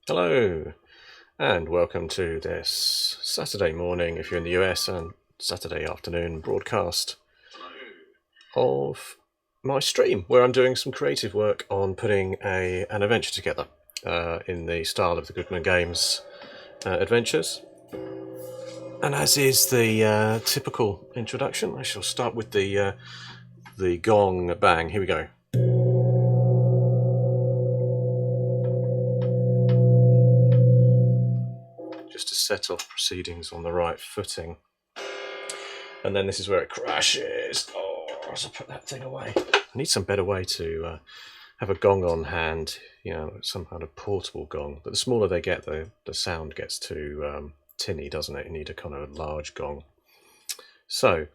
Hello, and welcome to this Saturday morning, if you're in the US, and Saturday afternoon broadcast of my stream, where I'm doing some creative work on putting an adventure together in the style of the Goodman Games adventures. And as is the typical introduction, I shall start with the gong bang. Here we go. Just to set off proceedings on the right footing. And then this is where it crashes. Oh, I should put that thing away. I need some better way to have a gong on hand, some kind of portable gong. But the smaller they get, the sound gets too tinny, doesn't it? You need a kind of large gong. So,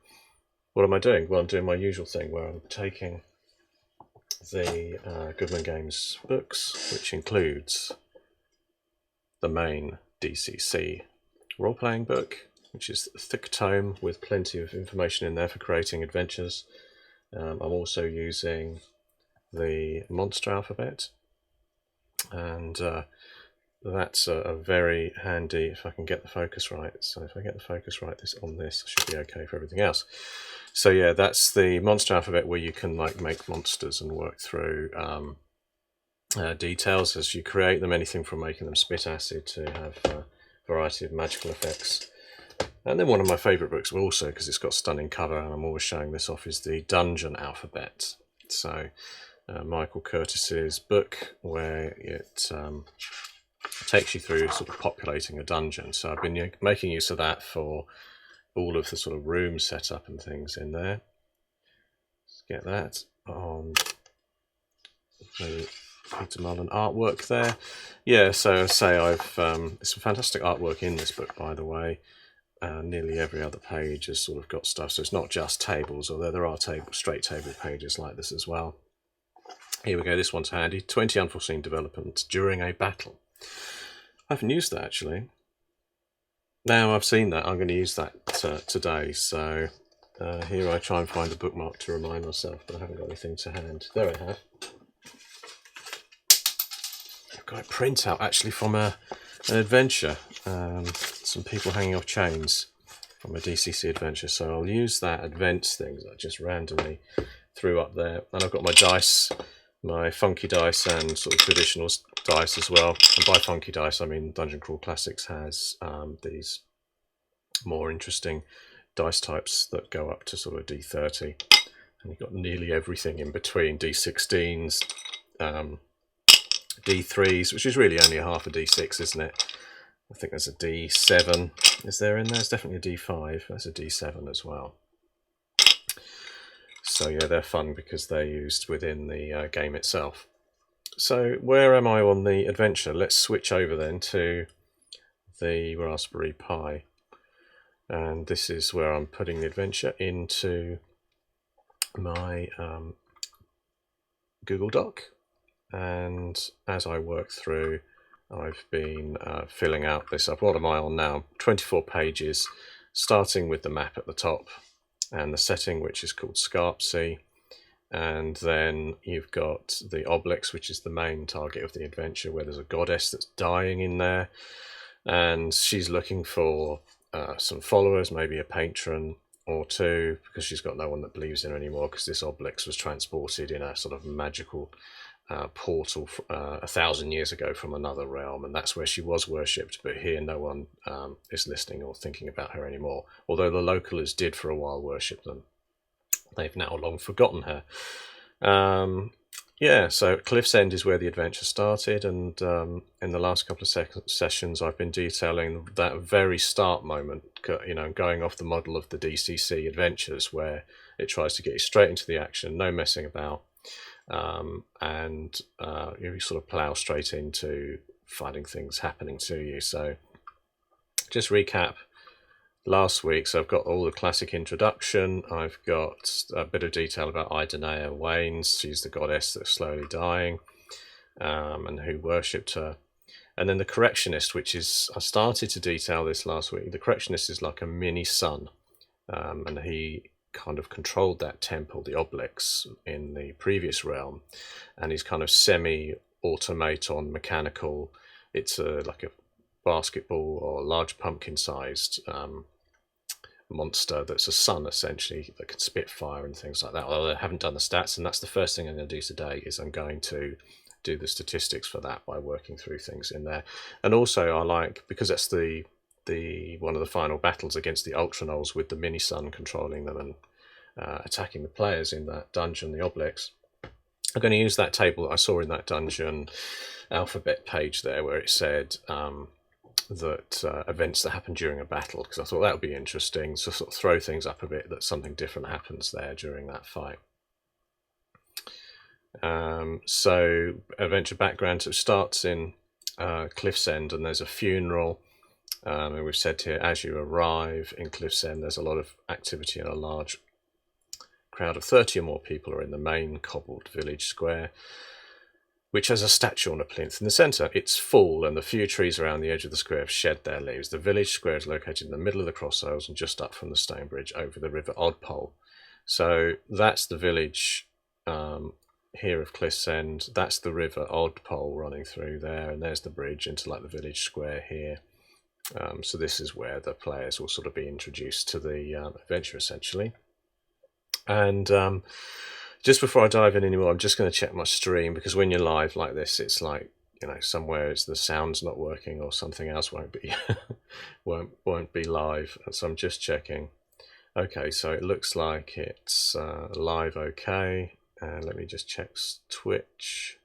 what am I doing? Well, I'm doing my usual thing where I'm taking the Goodman Games books, which includes the main DCC role-playing book, which is a thick tome with plenty of information in there for creating adventures. I'm also using the monster alphabet, and that's a very handy, if I can get the focus right. So if I get the focus right on this, I should be okay for everything else. So yeah, that's the monster alphabet where you can make monsters and work through details as you create them, anything from making them spit acid to have a variety of magical effects. And then one of my favourite books also, because it's got a stunning cover and I'm always showing this off, is the Dungeon Alphabet. So Michael Curtis's book, where it takes you through sort of populating a dungeon. So I've been making use of that for all of the sort of room setup and things in there. Let's get that on the Peter Mullen artwork there. Yeah, so say I've some fantastic artwork in this book, by the way. Nearly every other page has sort of got stuff, so it's not just tables, although there are straight table pages like this as well. Here we go, this one's handy. 20 unforeseen developments during a battle. I haven't used that actually. Now I've seen that, I'm going to use that today, so here I try and find a bookmark to remind myself, but I haven't got anything to hand. There I have. I've got a printout actually from an adventure, some people hanging off chains from a DCC adventure, so I'll use that advents thing that I just randomly threw up there. And I've got my dice, my funky dice and sort of traditional dice as well. And by funky dice I mean Dungeon Crawl Classics has these more interesting dice types that go up to sort of D30, and you've got nearly everything in between, D16s, D3s, which is really only a half a D6, isn't it? I think there's a D7. Is there in there? It's definitely a D5. That's a D7 as well. So yeah, they're fun because they're used within the game itself. So where am I on the adventure? Let's switch over then to the Raspberry Pi. And this is where I'm putting the adventure into my Google Doc. And as I work through, I've been filling out this up. What am I on now? 24 pages, starting with the map at the top and the setting, which is called Scarpsea. And then you've got the Obelisk, which is the main target of the adventure, where there's a goddess that's dying in there. And she's looking for some followers, maybe a patron or two, because she's got no one that believes in her anymore, because this Obelisk was transported in a sort of magical portal 1,000 years ago from another realm, and that's where she was worshipped, but here no one is listening or thinking about her anymore, although the locals did for a while worship them. They've now long forgotten her. Yeah, so Cliff's End is where the adventure started, and in the last couple of sessions I've been detailing that very start moment, going off the model of the DCC adventures, where it tries to get you straight into the action, no messing about. And you sort of plow straight into finding things happening to you. So just recap last week. So I've got all the classic introduction. I've got a bit of detail about Idenea Waynes. She's the goddess that's slowly dying, and who worshipped her. And then the Correctionist, which is, I started to detail this last week. The Correctionist is like a mini sun, and he kind of controlled that temple, the Obelisk, in the previous realm, and he's kind of semi-automaton mechanical. It's like a basketball or large pumpkin-sized monster that's a sun, essentially, that can spit fire and things like that. Although I haven't done the stats, and that's the first thing I'm going to do today, is I'm going to do the statistics for that by working through things in there. And also I like, because that's the one of the final battles against the Ultra Knolls, with the mini sun controlling them and attacking the players in that dungeon, the Obelisk. I'm going to use that table that I saw in that dungeon alphabet page there, where it said that events that happen during a battle, because I thought that would be interesting to sort of throw things up a bit, that something different happens there during that fight. So adventure background, so it starts in Cliff's End, and there's a funeral, and we've said here, as you arrive in Cliff's End, there's a lot of activity, and a large crowd of 30 or more people are in the main cobbled village square, which has a statue on a plinth in the centre. It's full, and the few trees around the edge of the square have shed their leaves. The village square is located in the middle of the crossroads and just up from the stone bridge over the river Oddpole. So that's the village here of Cliff's End. That's the river Oddpole running through there, and there's the bridge into like the village square here. So this is where the players will sort of be introduced to the adventure, essentially. And just before I dive in anymore, I'm just going to check my stream, because when you're live like this, it's like, you know, somewhere it's the sound's not working or something else won't be won't be live. So I'm just checking. Okay, so it looks like it's live. Okay, and let me just check Twitch.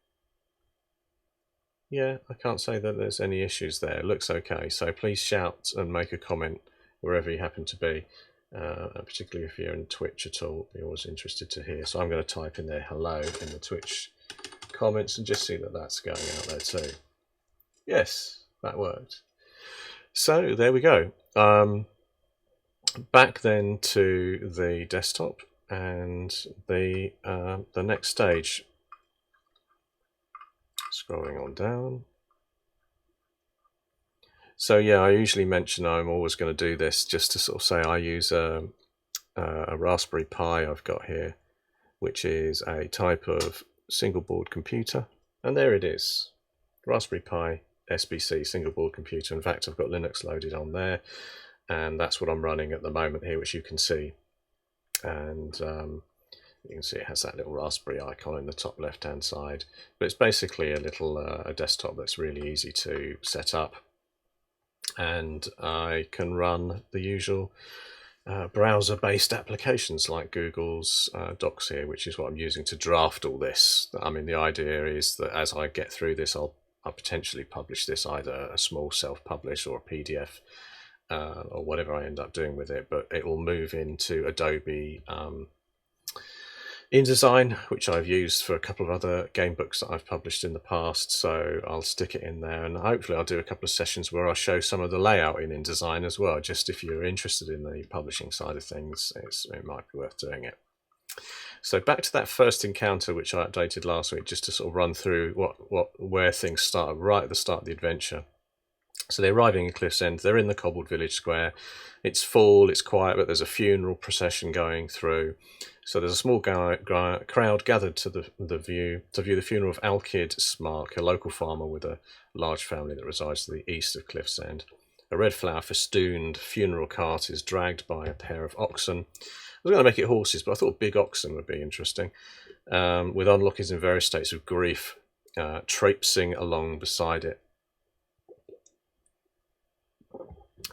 Yeah, I can't say that there's any issues there. It looks okay. So please shout and make a comment wherever you happen to be. Particularly if you're in Twitch at all, we're always interested to hear. So I'm going to type in there hello in the Twitch comments and just see that that's going out there too. Yes, that worked. So there we go. Back then to the desktop and the next stage. Scrolling on down. So yeah, I usually mention I'm always going to do this just to sort of say I use a Raspberry Pi I've got here, which is a type of single board computer, and there it is, Raspberry Pi SBC single board computer. In fact, I've got Linux loaded on there, and that's what I'm running at the moment here, which you can see. And you can see it has that little Raspberry icon in the top left hand side, but it's basically a little a desktop that's really easy to set up. And I can run the usual browser-based applications like Google's Docs here, which is what I'm using to draft all this. I mean, the idea is that as I get through this, I'll potentially publish this, either a small self-publish or a PDF or whatever I end up doing with it, but it will move into Adobe InDesign, which I've used for a couple of other game books that I've published in the past. So I'll stick it in there, and hopefully I'll do a couple of sessions where I show some of the layout in InDesign as well, just if you're interested in the publishing side of things, it might be worth doing it. So back to that first encounter, which I updated last week, just to sort of run through where things start right at the start of the adventure. So they're arriving in Cliff's End. They're in the cobbled village square. It's full, it's quiet, but there's a funeral procession going through. So there's a small crowd gathered to view the funeral of Alkid Smark, a local farmer with a large family that resides to the east of Cliff's End. A red flower festooned funeral cart is dragged by a pair of oxen. I was going to make it horses, but I thought big oxen would be interesting, with onlookers in various states of grief traipsing along beside it.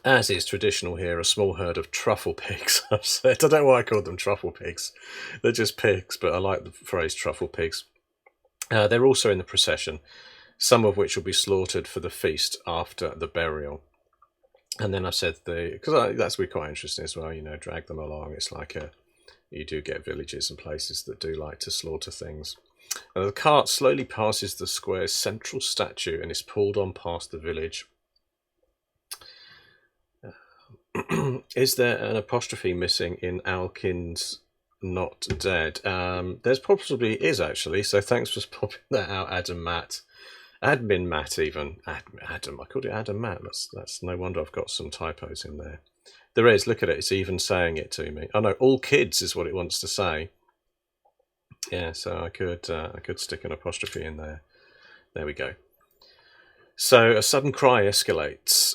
As is traditional here, a small herd of truffle pigs. I've said, I don't know why I called them truffle pigs. They're just pigs, but I like the phrase truffle pigs. They're also in the procession, some of which will be slaughtered for the feast after the burial. And then I said, because that's quite interesting as well, you know, drag them along. It's like you do get villages and places that do like to slaughter things. And the cart slowly passes the square's central statue and is pulled on past the village. Is there an apostrophe missing in Alkin's not dead? There's possibly is, actually, so thanks for popping that out, Adam Matt. Admin Matt, even. Adam, I called it Adam Matt. That's no wonder I've got some typos in there. There is, look at it, it's even saying it to me. Oh no, all kids is what it wants to say. Yeah, so I could stick an apostrophe in there. There we go. So a sudden cry escalates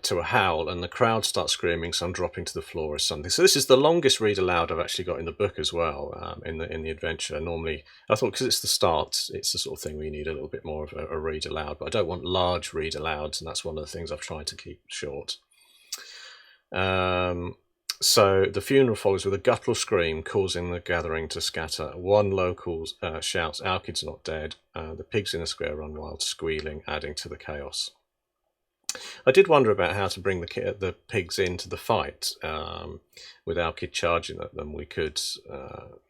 to a howl, and the crowd starts screaming, some dropping to the floor or something. So this is the longest read aloud I've actually got in the book as well, in the adventure. Normally, I thought because it's the start, it's the sort of thing where you need a little bit more of a read aloud, but I don't want large read alouds, and that's one of the things I've tried to keep short. So the funeral follows with a guttural scream, causing the gathering to scatter. One local shouts, "Our kid's not dead." The pigs in the square run wild, squealing, adding to the chaos. I did wonder about how to bring the pigs into the fight without Kid charging at them. We could,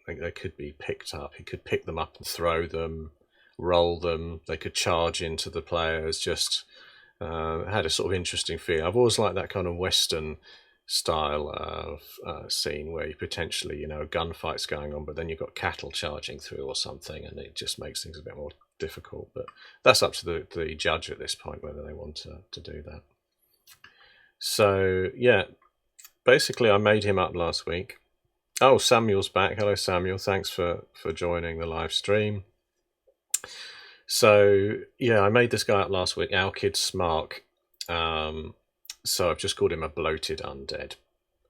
they could be picked up. He could pick them up and throw them, roll them. They could charge into the players. Just had a sort of interesting feel. I've always liked that kind of Western style of scene where you potentially, a gunfight's going on, but then you've got cattle charging through or something, and it just makes things a bit more difficult. But that's up to the judge at this point whether they want to do that. So yeah, basically I made him up last week. Oh, Samuel's back. Hello Samuel, thanks for joining the live stream. So yeah, I made this guy up last week, Our Kid Smark. So I've just called him a bloated undead,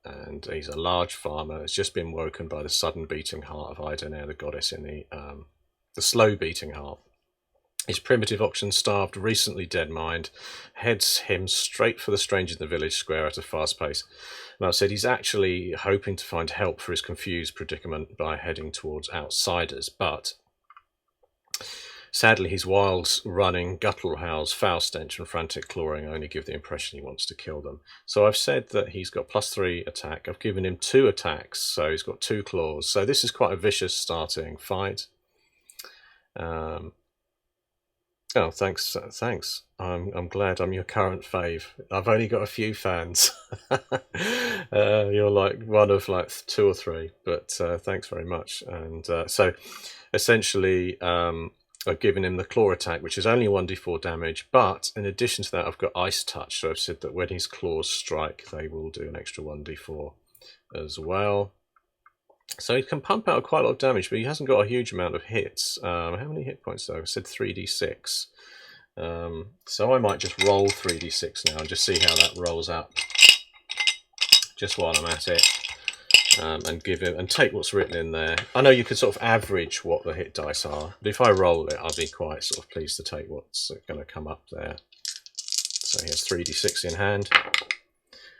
and he's a large farmer. Has just been woken by the sudden beating heart of Ida, the goddess in the slow beating heart. His primitive oxen-starved, recently dead mind heads him straight for the stranger in the village square at a fast pace. And I said he's actually hoping to find help for his confused predicament by heading towards outsiders, but sadly his wild running, guttural howls, foul stench and frantic clawing only give the impression he wants to kill them. So I've said that he's got +3 attack. I've given him 2 attacks, so he's got 2 claws. So this is quite a vicious starting fight. Oh, thanks. I'm glad I'm your current fave. I've only got a few fans. You're like one of like 2 or 3, but thanks very much. And so essentially I've given him the claw attack, which is only 1d4 damage, but in addition to that I've got ice touch, so I've said that when his claws strike they will do an extra 1d4 as well. So he can pump out quite a lot of damage, but he hasn't got a huge amount of hits. How many hit points though? I said 3d6. So I might just roll 3d6 now and just see how that rolls up just while I'm at it, and give him and take what's written in there. I know you could sort of average what the hit dice are, but if I roll it I'll be quite sort of pleased to take what's going to come up there. So here's 3d6 in hand.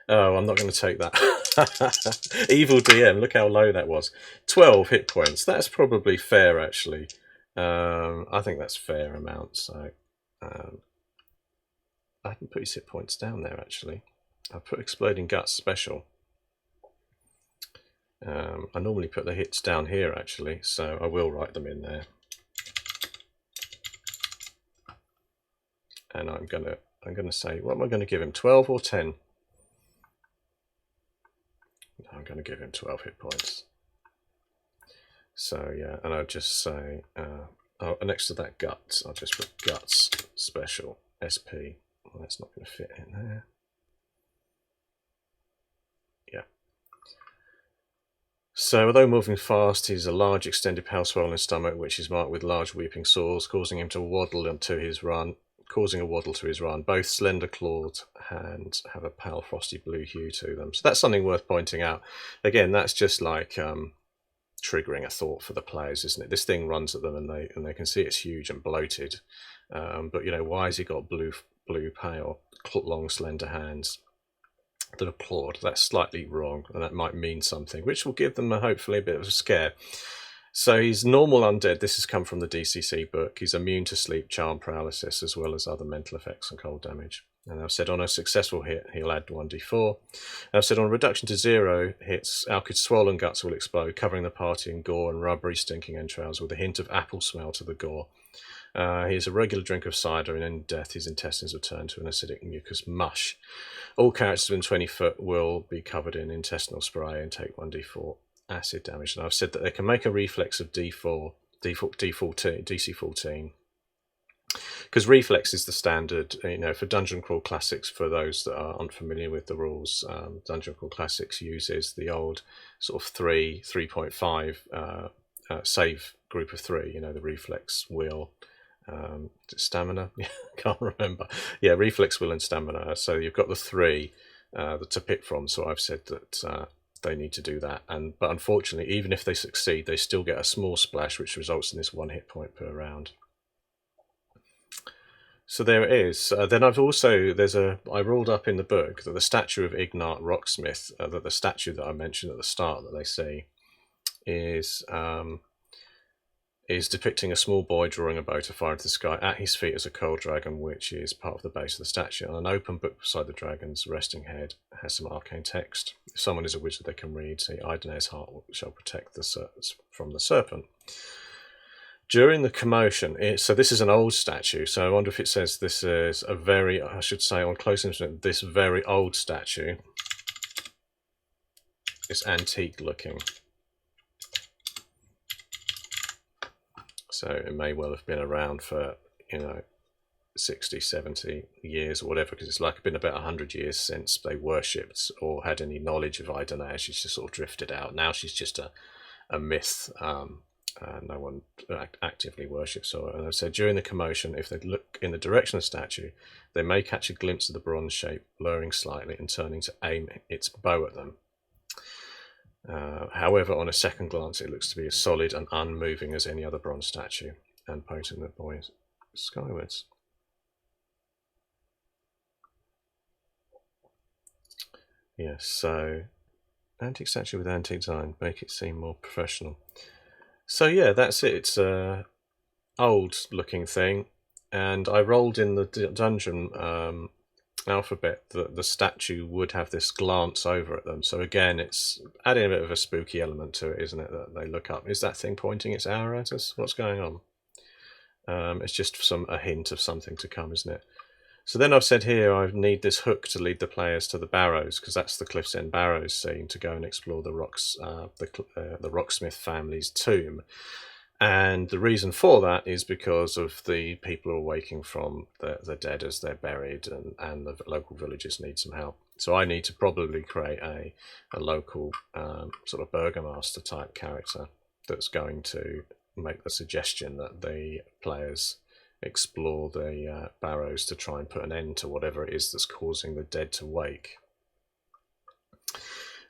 Oh, I'm not going to take that. Evil DM, look how low that was. 12 hit points. That's probably fair, actually. I think that's fair amount. So I can put his hit points down there, actually. I've put Exploding Guts Special. I normally put the hits down here, actually, so I will write them in there. And I'm gonna say, what am I going to give him? 12 or 10? I'm going to give him 12 hit points. So yeah, and I'll just say, oh, next to that guts, I'll just put guts special SP. Well, that's not going to fit in there. Yeah. So although moving fast, he's a large extended pale swollen stomach, which is marked with large weeping sores, causing him to waddle to his run. Both slender clawed hands have a pale frosty blue hue to them. So that's something worth pointing out. Again, that's just like triggering a thought for the players, isn't it? This thing runs at them and they can see it's huge and bloated. But why has he got blue pale, long slender hands that are clawed? That's slightly wrong, and that might mean something, which will give them hopefully a bit of a scare. So he's normal undead. This has come from the DCC book. He's immune to sleep, charm, paralysis, as well as other mental effects and cold damage. And I've said on a successful hit, he'll add 1d4. And I've said on a reduction to 0 hits, Our Kid's swollen guts will explode, covering the party in gore and rubbery, stinking entrails with a hint of apple smell to the gore. He is a regular drinker of cider, and in death his intestines will turn to an acidic mucus mush. All characters within 20 foot will be covered in intestinal spray and take 1d4 acid damage. And I've said that they can make a reflex of DC 14. because reflex is the standard, you know, for Dungeon Crawl Classics. For those that are unfamiliar with the rules, Dungeon Crawl Classics uses the old sort of 3.5 save group of 3. You know, the reflex, will, stamina. Can't remember. Yeah, reflex, will, and stamina. So you've got the 3 to pick from. So I've said that they need to do that, but unfortunately, even if they succeed, they still get a small splash, which results in this 1 hit point per round. So there it is. Then I've also, I ruled up in the book that the statue of Ignat Rocksmith, that the statue that I mentioned at the start that they see, is depicting a small boy drawing a bow to fire into the sky. At his feet is a coal dragon, which is part of the base of the statue. And an open book beside the dragon's resting head has some arcane text. If someone is a wizard, they can read, "See, Idane's heart shall protect from the serpent." During the commotion, so this is an old statue, so I wonder if it says this is a very, I should say on close inspection, this very old statue. It's antique looking. So it may well have been around for, you know, 60, 70 years or whatever, because it's like been about 100 years since they worshipped or had any knowledge of Idane. She's just sort of drifted out. Now she's just a myth. No one actively worships her. And so during the commotion, if they look in the direction of the statue, they may catch a glimpse of the bronze shape blurring slightly and turning to aim its bow at them. However, on a second glance, it looks to be as solid and unmoving as any other bronze statue, and pointing the boy skywards. Yes, so antique statue with antique design, make it seem more professional. So yeah, that's it. It's a old looking thing, and I rolled in the dungeon alphabet that the statue would have this glance over at them. So again, it's adding a bit of a spooky element to it, isn't it? That they look up. Is that thing pointing its arrow at us? What's going on? It's just a hint of something to come, isn't it? So then I've said here I need this hook to lead the players to the barrows, because that's the Cliff's End Barrows scene, to go and explore the Rocksmith family's tomb. And the reason for that is because of the people who are waking from the dead as they're buried, and the local villagers need some help. So I need to probably create a local sort of burgomaster type character that's going to make the suggestion that the players explore the barrows to try and put an end to whatever it is that's causing the dead to wake.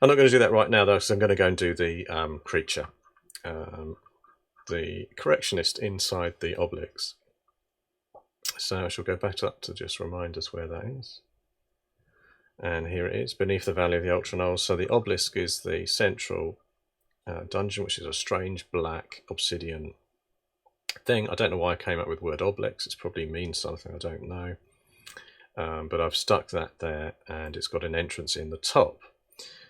I'm not going to do that right now, though, because I'm going to go and do the creature. The Correctionist inside the Obelisk. So I shall go back up to just remind us where that is. And here it is, beneath the Valley of the Ultra Knolls. So the Obelisk is the central dungeon, which is a strange black obsidian thing. I don't know why I came up with the word obelisk. It probably means something, I don't know. But I've stuck that there, and it's got an entrance in the top.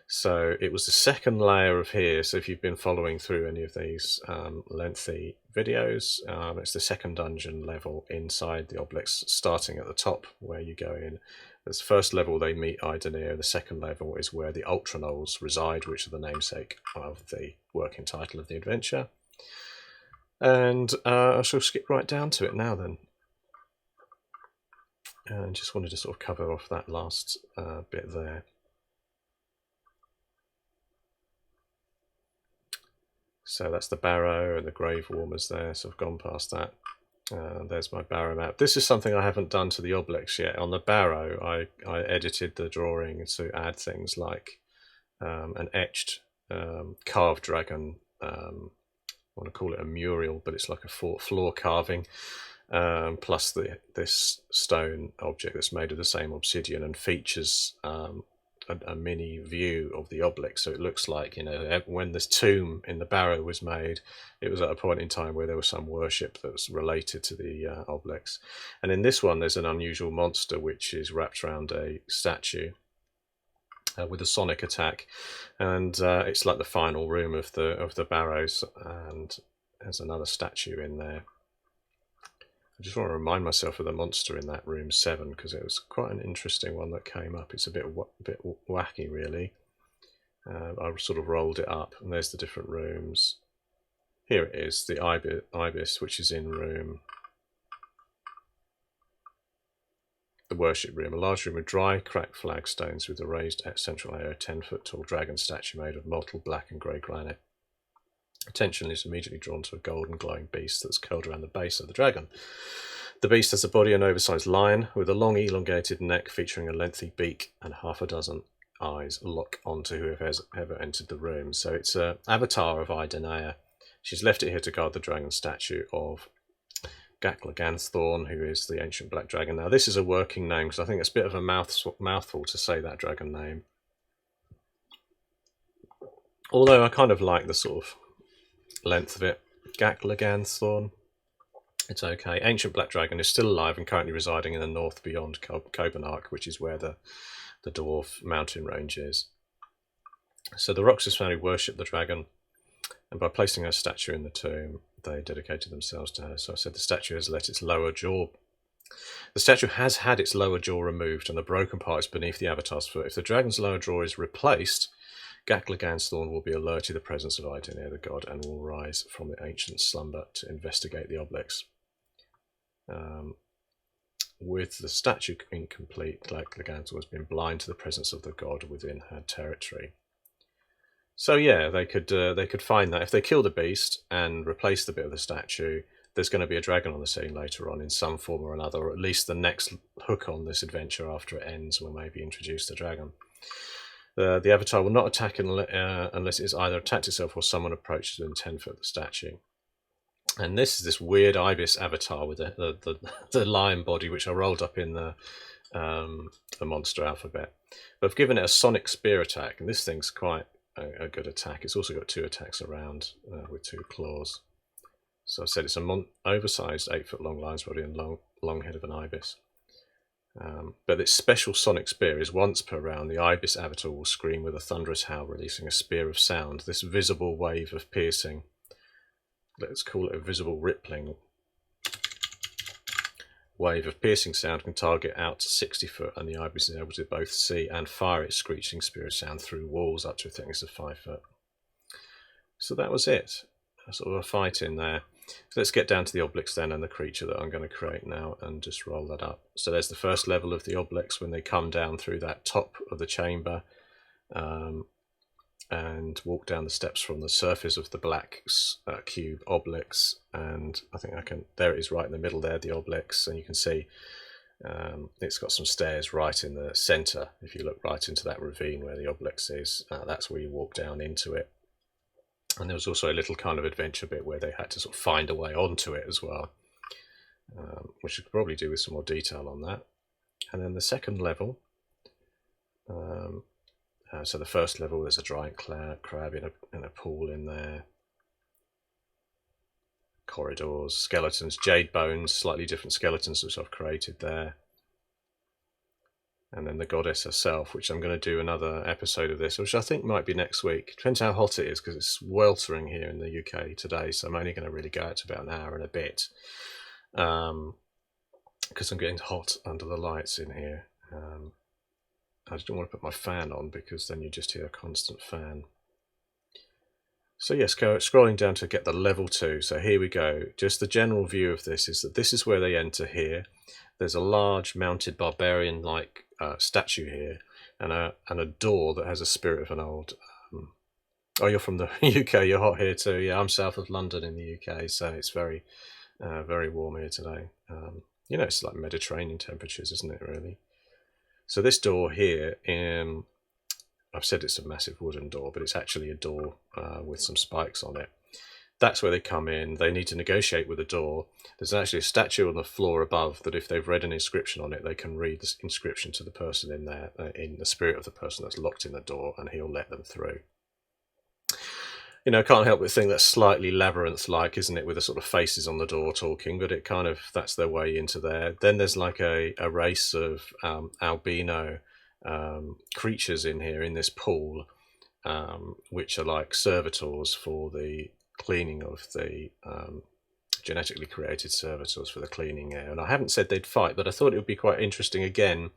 So it was the second layer of here. So if you've been following through any of these lengthy videos, it's the second dungeon level inside the Obelisk, starting at the top where you go in. This first level they meet Idane. The second level is where the Ultra Knolls reside, which are the namesake of the working title of the adventure. And I shall skip right down to it now then. And just wanted to sort of cover off that last bit there. So that's the barrow and the grave warmers there, so I've gone past that. There's my barrow map. This is something I haven't done to the Obelisk yet. On the barrow, I edited the drawing to add things like an etched carved dragon. I want to call it a mural, but it's like a floor carving, plus this stone object that's made of the same obsidian and features a mini view of the Obelisk. So it looks like, you know, when this tomb in the barrow was made, it was at a point in time where there was some worship that was related to the Obelisk. And in this one, there's an unusual monster which is wrapped around a statue with a sonic attack, and it's like the final room of the barrows, and there's another statue in there. I just want to remind myself of the monster in that room 7, because it was quite an interesting one that came up. It's a bit wacky, really. I sort of rolled it up, and there's the different rooms. Here it is, the Ibis, which is in room the worship room, a large room with dry, cracked flagstones with a raised central area, 10-foot tall dragon statue made of mottled black and grey granite. Attention is immediately drawn to a golden glowing beast that's curled around the base of the dragon. The beast has the body of an oversized lion with a long elongated neck featuring a lengthy beak and half a dozen eyes lock onto whoever has ever entered the room. So it's an avatar of Idenea. She's left it here to guard the dragon statue of Gacklaganthorn, who is the ancient black dragon. Now this is a working name because I think it's a bit of a mouthful to say that dragon name. Although I kind of like the sort of length of it. Gacklaganthorn. It's okay. Ancient black dragon is still alive and currently residing in the north beyond Copenhagen, which is where the dwarf mountain range is. So the Roxas family worshipped the dragon, and by placing her statue in the tomb, they dedicated themselves to her. So I said the statue has let its lower jaw. The statue has had its lower jaw removed, and the broken part is beneath the avatar's foot. If the dragon's lower jaw is replaced, Gacklaganthorn will be alerted to the presence of Idenea, the god, and will rise from the ancient slumber to investigate the obelisk. With the statue incomplete, Gacklaganthorn has been blind to the presence of the god within her territory. So yeah, they could find that if they kill the beast and replace the bit of the statue, there's going to be a dragon on the scene later on in some form or another, or at least the next hook on this adventure after it ends will maybe introduce the dragon. The avatar will not attack unless it has either attacked itself or someone approaches within 10 foot of the statue. And this is this weird Ibis avatar with the lion body, which I rolled up in the monster alphabet. But I've given it a sonic spear attack, and this thing's quite a good attack. It's also got 2 attacks around with 2 claws. So I said it's an oversized 8-foot long lion's body and long head of an ibis. But its special sonic spear is once per round. The Ibis avatar will scream with a thunderous howl, releasing a spear of sound. This visible wave of piercing, let's call it a visible rippling wave of piercing sound, can target out to 60 foot, and the Ibis is able to both see and fire its screeching spear of sound through walls up to a thickness of 5 foot. So that was it. Sort of a fight in there. So let's get down to the obelisk then, and the creature that I'm going to create now, and just roll that up. So there's the first level of the obelisk when they come down through that top of the chamber and walk down the steps from the surface of the black cube obelisk. And I think I can, there it is right in the middle there, the obelisk, and you can see it's got some stairs right in the centre. If you look right into that ravine where the obelisk is, that's where you walk down into it. And there was also a little kind of adventure bit where they had to sort of find a way onto it as well, which you could probably do with some more detail on that. And then the second level, so the first level, there's a giant crab in a pool in there. Corridors, skeletons, jade bones, slightly different skeletons which I've created there. And then the goddess herself, which I'm going to do another episode of this, which I think might be next week. Depends how hot it is, because it's weltering here in the UK today, so I'm only going to really go out to about an hour and a bit. Because I'm getting hot under the lights in here. I just don't want to put my fan on, because then you just hear a constant fan. So yes, scrolling down to get the level 2. So here we go. Just the general view of this is that this is where they enter here. There's a large mounted barbarian-like statue here, and a door that has a spirit of an old... oh, you're from the UK, you're hot here too. Yeah, I'm south of London in the UK, so it's very, very warm here today. You know, it's like Mediterranean temperatures, isn't it, really? So this door here, I've said it's a massive wooden door, but it's actually a door with some spikes on it. That's where they come in. They need to negotiate with the door. There's actually a statue on the floor above that if they've read an inscription on it, they can read the inscription to the person in there, in the spirit of the person that's locked in the door, and he'll let them through. You know, I can't help but think that's slightly labyrinth-like, isn't it, with the sort of faces on the door talking, but it kind of, that's their way into there. Then there's like a race of albino creatures in here, in this pool, which are like servitors for the cleaning of the genetically created servitors for the cleaning air. And I haven't said they'd fight, but I thought it would be quite interesting again,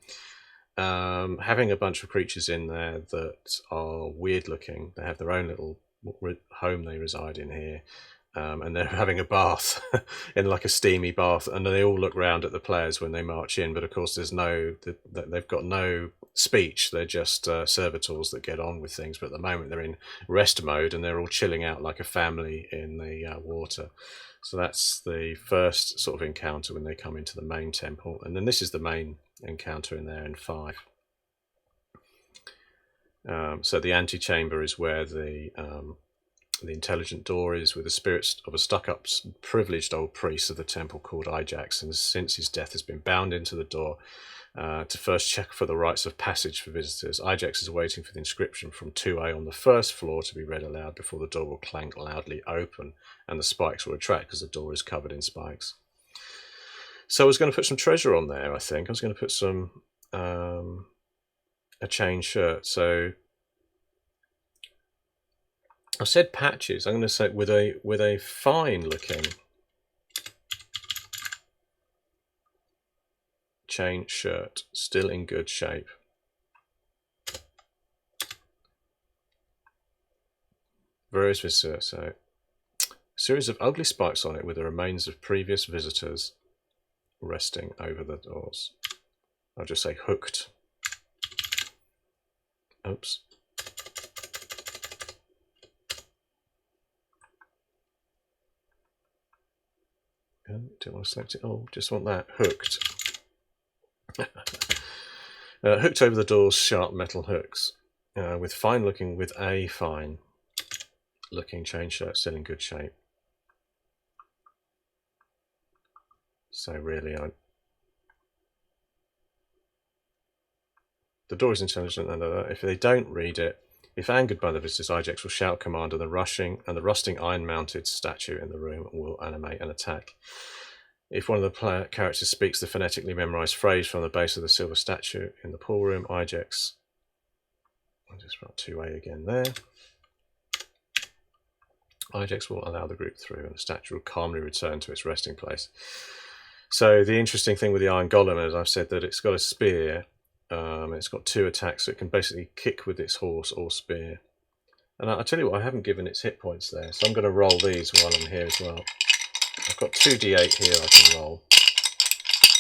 having a bunch of creatures in there that are weird looking. They have their own little home they reside in here, and they're having a bath in like a steamy bath, and they all look round at the players when they march in, but of course they've got no speech. They're just servitors that get on with things, but at the moment they're in rest mode and they're all chilling out like a family in the water. So that's the first sort of encounter when they come into the main temple, and then this is the main encounter in there in 5. So the Antichamber is where the intelligent door is, with the spirits of a stuck-up privileged old priest of the temple called Ajax, and since his death has been bound into the door to first check for the rites of passage for visitors. Ajax is waiting for the inscription from 2A on the first floor to be read aloud before the door will clank loudly open and the spikes will retract because the door is covered in spikes. So I was going to put some treasure on there, I think. I was going to put some a chain shirt. So I said patches. I'm going to say with a fine looking chain shirt, still in good shape. Various visitors. So a series of ugly spikes on it with the remains of previous visitors resting over the doors. I'll just say hooked. Oops. Do I select it all? Just want that. Hooked. Hooked over the doors, sharp metal hooks. With fine looking chain shirt, still in good shape. So really, the door is intelligent, and if they don't read it, if angered by the visitors, Ajax will shout command, and the rusting iron-mounted statue in the room will animate an attack. If one of the characters speaks the phonetically memorized phrase from the base of the silver statue in the pool room, Ajax, I'll just write 2A again there. Ajax will allow the group through, and the statue will calmly return to its resting place. So the interesting thing with the Iron Golem is I've said that it's got a spear. It's got 2 attacks, so it can basically kick with its horse or spear. And I'll tell you what, I haven't given its hit points there, so I'm going to roll these while I'm here as well. I've got 2d8 here I can roll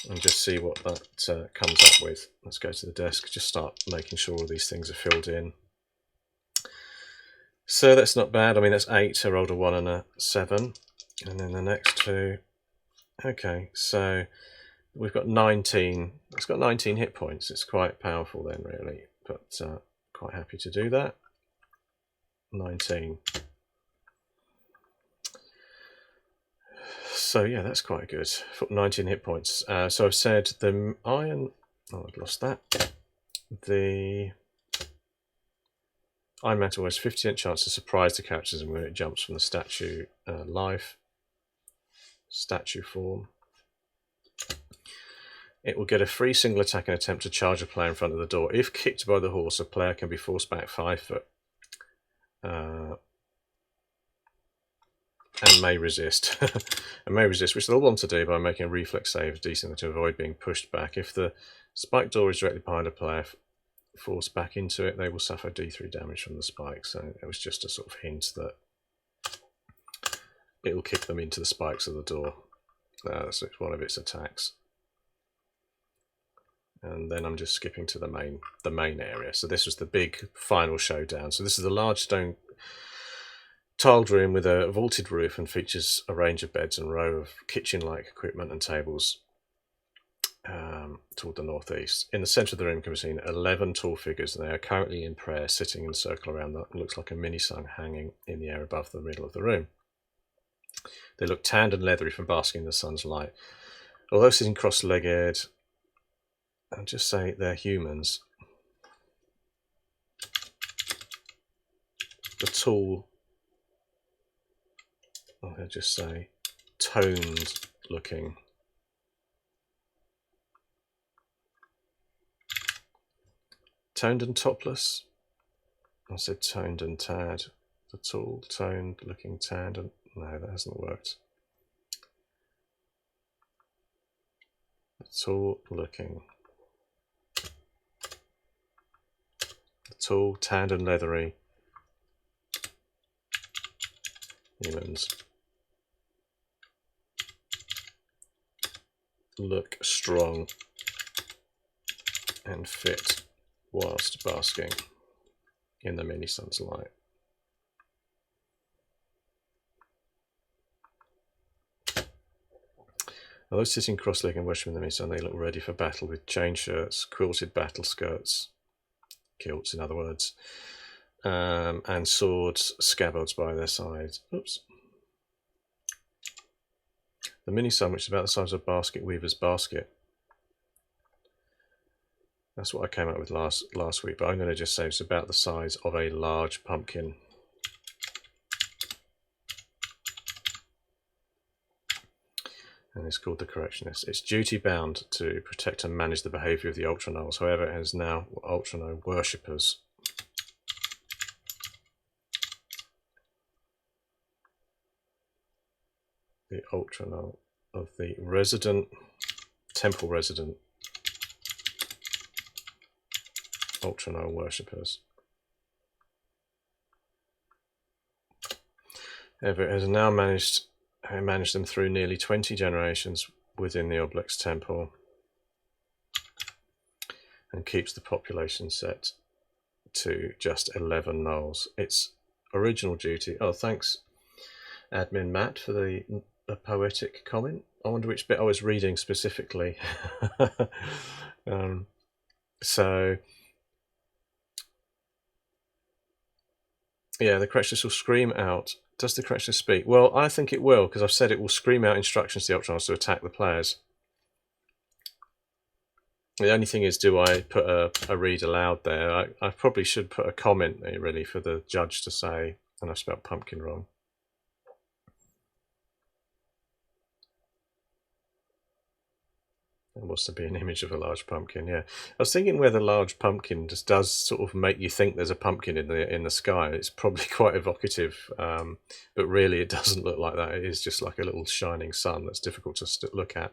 and just see what that comes up with. Let's go to the desk, just start making sure all these things are filled in. So that's not bad. I mean, that's 8. I rolled a 1 and a 7. And then the next 2. Okay, so we've got 19. It's got 19 hit points. It's quite powerful then, really. But quite happy to do that. 19. So yeah, that's quite good. 19 hit points. So I've said the iron... Oh, I've lost that. The Iron Mantle has 50% chance to surprise the characters when it jumps from the statue life. Statue form. It will get a free single attack and attempt to charge a player in front of the door. If kicked by the horse, a player can be forced back 5 foot. And may resist. And may resist, which they'll want to do by making a reflex save decently to avoid being pushed back. If the spike door is directly behind a player, forced back into it, they will suffer D3 damage from the spike. So it was just a sort of hint that it will kick them into the spikes of the door. So it's one of its attacks. And then I'm just skipping to the main area. So this was the big final showdown. So this is the large stone tiled room with a vaulted roof and features a range of beds and a row of kitchen-like equipment and tables toward the northeast. In the centre of the room can be seen 11 tall figures, and they are currently in prayer, sitting in a circle around what looks like a mini-sun hanging in the air above the middle of the room. They look tanned and leathery from basking in the sun's light. Although sitting cross-legged, I'll just say they're humans. The tall, I'll just say toned looking. Toned and topless. I said toned and tad. The tall, toned looking tanned and... No, that hasn't worked. The tall looking. The tall, tanned and leathery humans. look strong and fit whilst basking in the mini sun's light. Although sitting cross-legged and worshiping the mini sun, they look ready for battle with chain shirts, quilted battle skirts, kilts in other words, and swords, scabbards by their sides. Oops. The mini sun, which is about the size of a basket weaver's basket. That's what I came up with last week, but I'm going to just say it's about the size of a large pumpkin. And it's called the Correctionist. It's duty bound to protect and manage the behaviour of the Ultra Knolls. However, it has now Ultra Knoll worshippers. The Ultra Knoll of the temple resident Ultra Knoll worshippers. However, it has now managed them through nearly 20 generations within the Obelisk temple and keeps the population set to just 11 Knolls. Its original duty. Oh, thanks, Admin Matt, for the poetic comment. I wonder which bit I was reading specifically. So yeah, the Correctionist will scream out. Does the Correctionist speak? Well, I think it will, because I've said it will scream out instructions to the Ultra Knolls to attack the players. The only thing is, do I put a read aloud there? I probably should put a comment there, really, for the judge to say, and I've spelled pumpkin wrong. There wants to be an image of a large pumpkin, yeah. I was thinking where the large pumpkin just does sort of make you think there's a pumpkin in the sky. It's probably quite evocative, but really it doesn't look like that. It is just like a little shining sun that's difficult to look at.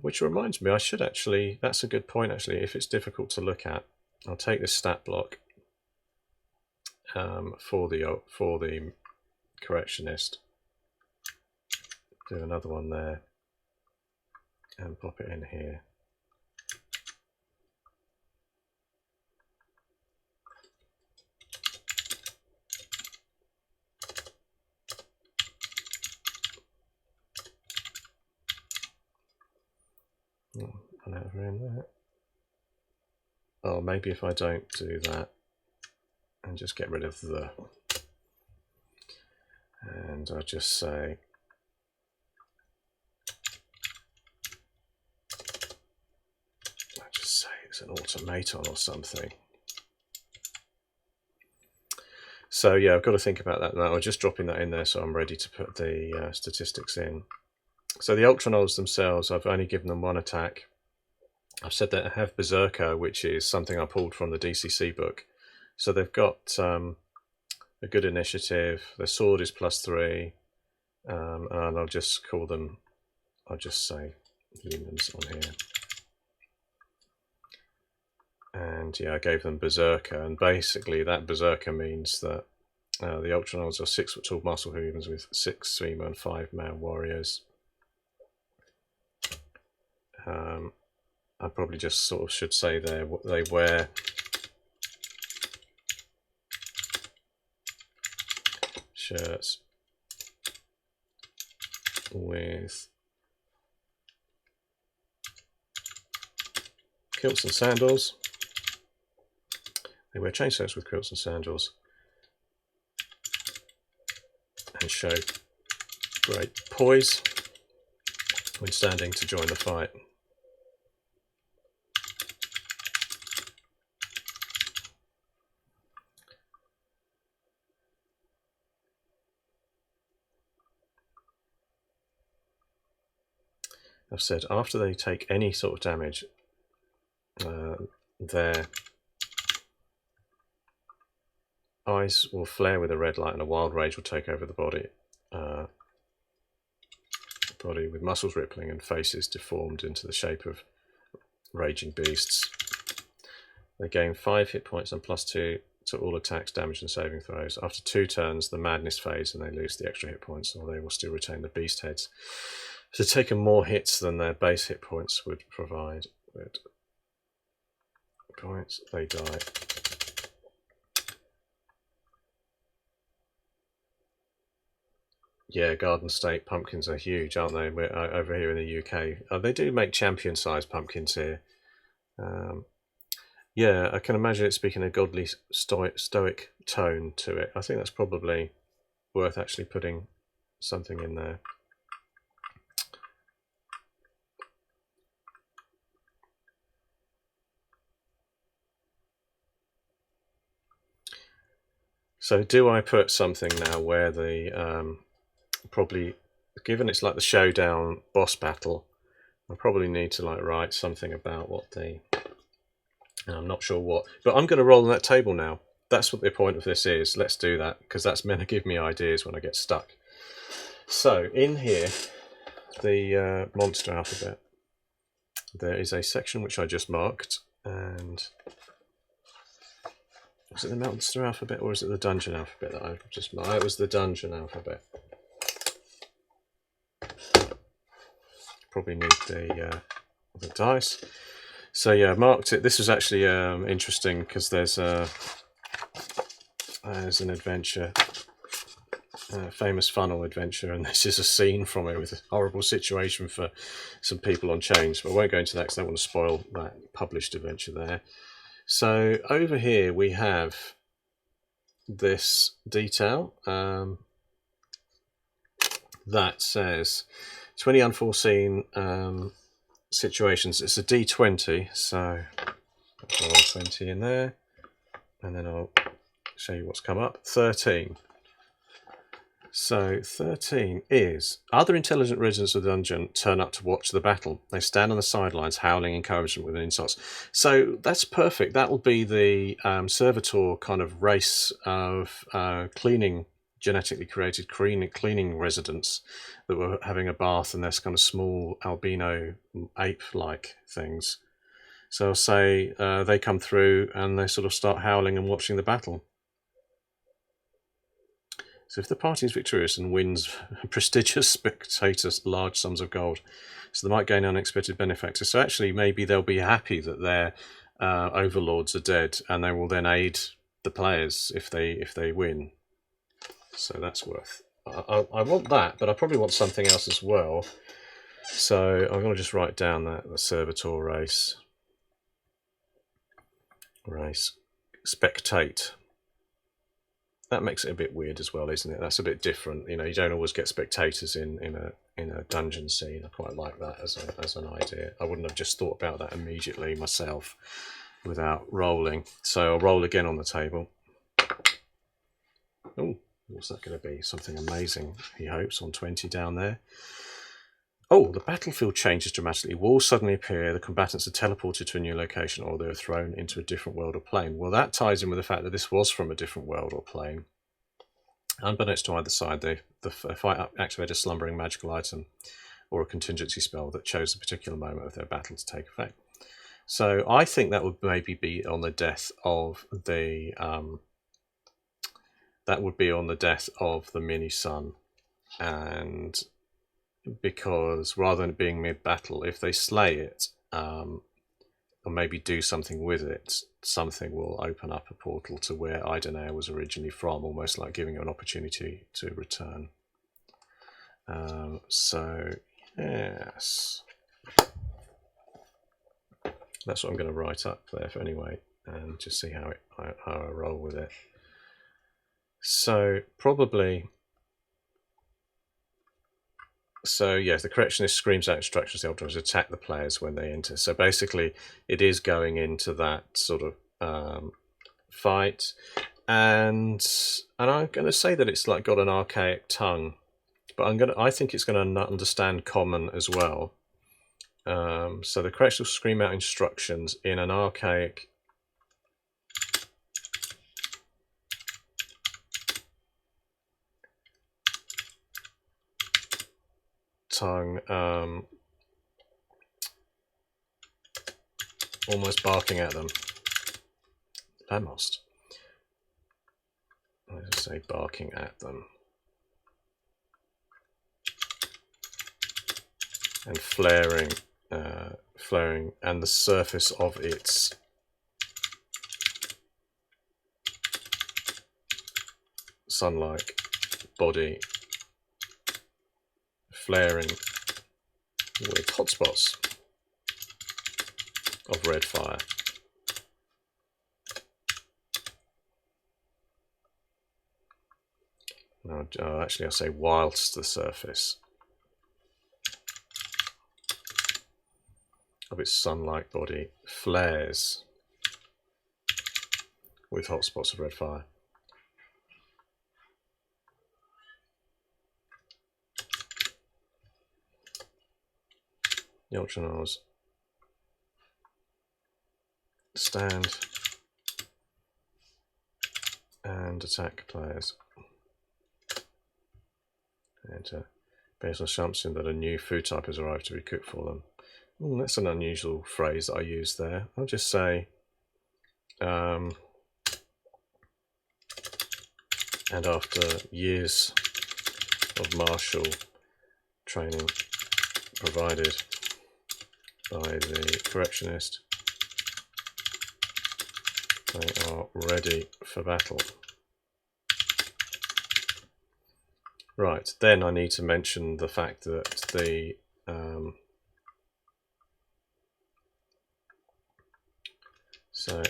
Which reminds me, I should actually, that's a good point actually, if it's difficult to look at, I'll take this stat block for the Correctionist, do another one there, and pop it in here. Run out of room there. Oh, maybe if I don't do that and just get rid of the, and I'll just say it's an automaton or something. So yeah, I've got to think about that now. I'm just dropping that in there so I'm ready to put the statistics in. So the Ultra Knolls themselves, I've only given them one attack. I've said that I have Berserker, which is something I pulled from the DCC book. So they've got a good initiative. Their sword is +3, and I'll just call them, I'll just say humans on here. And yeah, I gave them Berserker, and basically that Berserker means that the Ultra Knolls are 6 foot tall muscle humans with 6 female and 5 male warriors. I probably just sort of should say there what they wear shirts with kilts and sandals. They wear chain shirts with kilts and sandals and show great poise when standing to join the fight. I've said after they take any sort of damage, their eyes will flare with a red light and a wild rage will take over the body. Body with muscles rippling and faces deformed into the shape of raging beasts. They gain 5 hit points and +2 to all attacks, damage and saving throws. After 2 turns, the madness fades and they lose the extra hit points, or they will still retain the beast heads. So taking more hits than their base hit points would provide. Points, they die. Yeah, Garden State pumpkins are huge, aren't they? We're over here in the UK. They do make champion-sized pumpkins here. Yeah, I can imagine it speaking a godly stoic tone to it. I think that's probably worth actually putting something in there. So do I put something now where the probably, given it's like the showdown boss battle, I probably need to like write something about what the, I'm not sure what, but I'm going to roll on that table now. That's what the point of this is. Let's do that, because that's meant to give me ideas when I get stuck. So in here, the monster alphabet, there is a section which I just marked, and was it the monster alphabet or is it the dungeon alphabet that I just marked? It was the dungeon alphabet. Probably need the dice. So yeah, I marked it. This was actually interesting because there's an adventure, famous funnel adventure, and this is a scene from it with a horrible situation for some people on chains. But I won't go into that because I don't want to spoil that published adventure there. So over here we have this detail that says 20 unforeseen situations. It's a D20, so I'll put 20 in there, and then I'll show you what's come up. 13. So 13 is, other intelligent residents of the dungeon turn up to watch the battle. They stand on the sidelines howling encouragement with insults. So that's perfect. That will be the servitor kind of race of cleaning, genetically created cleaning residents that were having a bath in this kind of small albino ape-like things. So I'll say they come through and they sort of start howling and watching the battle. So if the party is victorious and wins prestigious spectators large sums of gold, so they might gain unexpected benefactors. So actually maybe they'll be happy that their overlords are dead, and they will then aid the players if they win. So that's worth. I want that, but I probably want something else as well. So I'm going to just write down that the servitor race. Spectate. That makes it a bit weird as well, isn't it? That's a bit different. You know, you don't always get spectators in a dungeon scene. I quite like that as an idea. I wouldn't have just thought about that immediately myself without rolling. So I'll roll again on the table. Oh, what's that going to be? Something amazing, he hopes, on 20 down there. Oh, the battlefield changes dramatically. Walls suddenly appear, the combatants are teleported to a new location, or they're thrown into a different world or plane. Well, that ties in with the fact that this was from a different world or plane. Unbeknownst to either side, the fight activated a slumbering magical item or a contingency spell that chose a particular moment of their battle to take effect. So I think that would maybe be on the death of the mini-sun, and because rather than it being mid-battle, if they slay it or maybe do something with it, something will open up a portal to where Idonair was originally from, almost like giving it an opportunity to return. So yes, that's what I'm going to write up there for anyway, and just see how I roll with it. So probably. So yes, the Correctionist screams out instructions to the Ultra Knolls to attack the players when they enter. So basically, it is going into that sort of fight, and I'm going to say that it's like got an archaic tongue, but I think it's going to understand Common as well. So the Correctionist will scream out instructions in an archaic tongue, almost barking at them. Almost. Let's say barking at them. and flaring, and the surface of its sun-like body flaring with hotspots of red fire. No, actually I'll say whilst the surface of its sun-like body flares with hotspots of red fire. The Ultra Knolls stand and attack players. And based on assumption that a new food type has arrived to be cooked for them. That's an unusual phrase that I use there. I'll just say, and after years of martial training provided by the Correctionist, they are ready for battle. Right, then I need to mention the fact that the so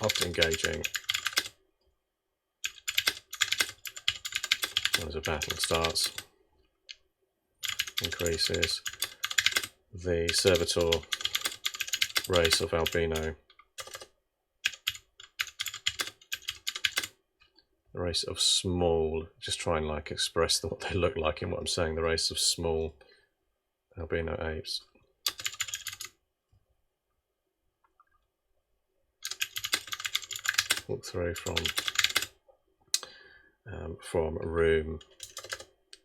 after engaging, as a battle starts, increases the servitor race of albino, the race of small, just try and like express what they look like in what I'm saying, the race of small albino apes. Walk through from room,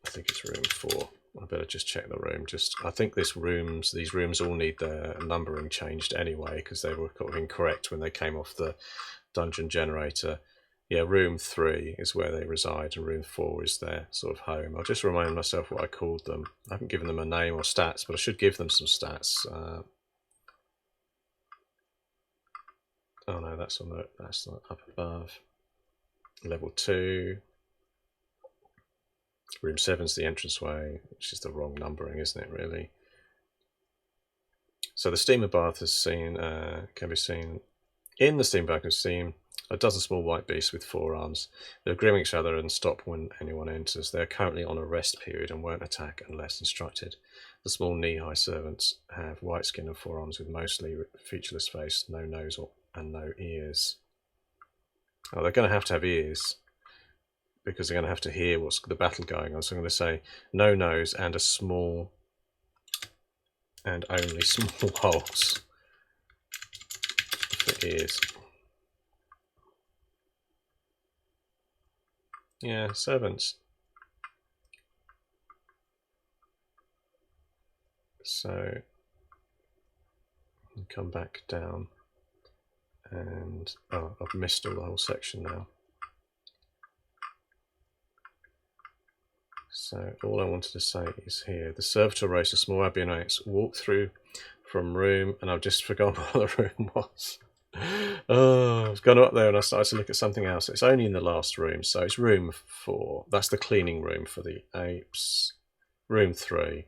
I think it's room 4. I better just check the room. I think these rooms all need their numbering changed anyway, because they were kind of incorrect when they came off the dungeon generator. Yeah, room 3 is where they reside, and room 4 is their sort of home. I'll just remind myself what I called them. I haven't given them a name or stats, but I should give them some stats. Oh no, that's not up above. Level 2. Room 7's the entranceway, which is the wrong numbering, isn't it, really? So the steamer bath can be seen in the steamer bath. Can be seen a dozen small white beasts with 4 arms. They'll grim each other and stop when anyone enters. They're currently on a rest period and won't attack unless instructed. The small knee-high servants have white skin and 4 arms with mostly featureless face, no nose and no ears. Oh, they're going to have ears, because they're going to have to hear what's the battle going on. So I'm going to say no nose and a small and only small holes for ears. Yeah, servants. So come back down, and I've missed all the whole section now. So all I wanted to say is here, the servitor race of small Abionites walk through from room, and I've just forgotten what the room was. Oh, I was going up there and I started to look at something else. It's only in the last room, so it's room 4. That's the cleaning room for the apes. Room 3.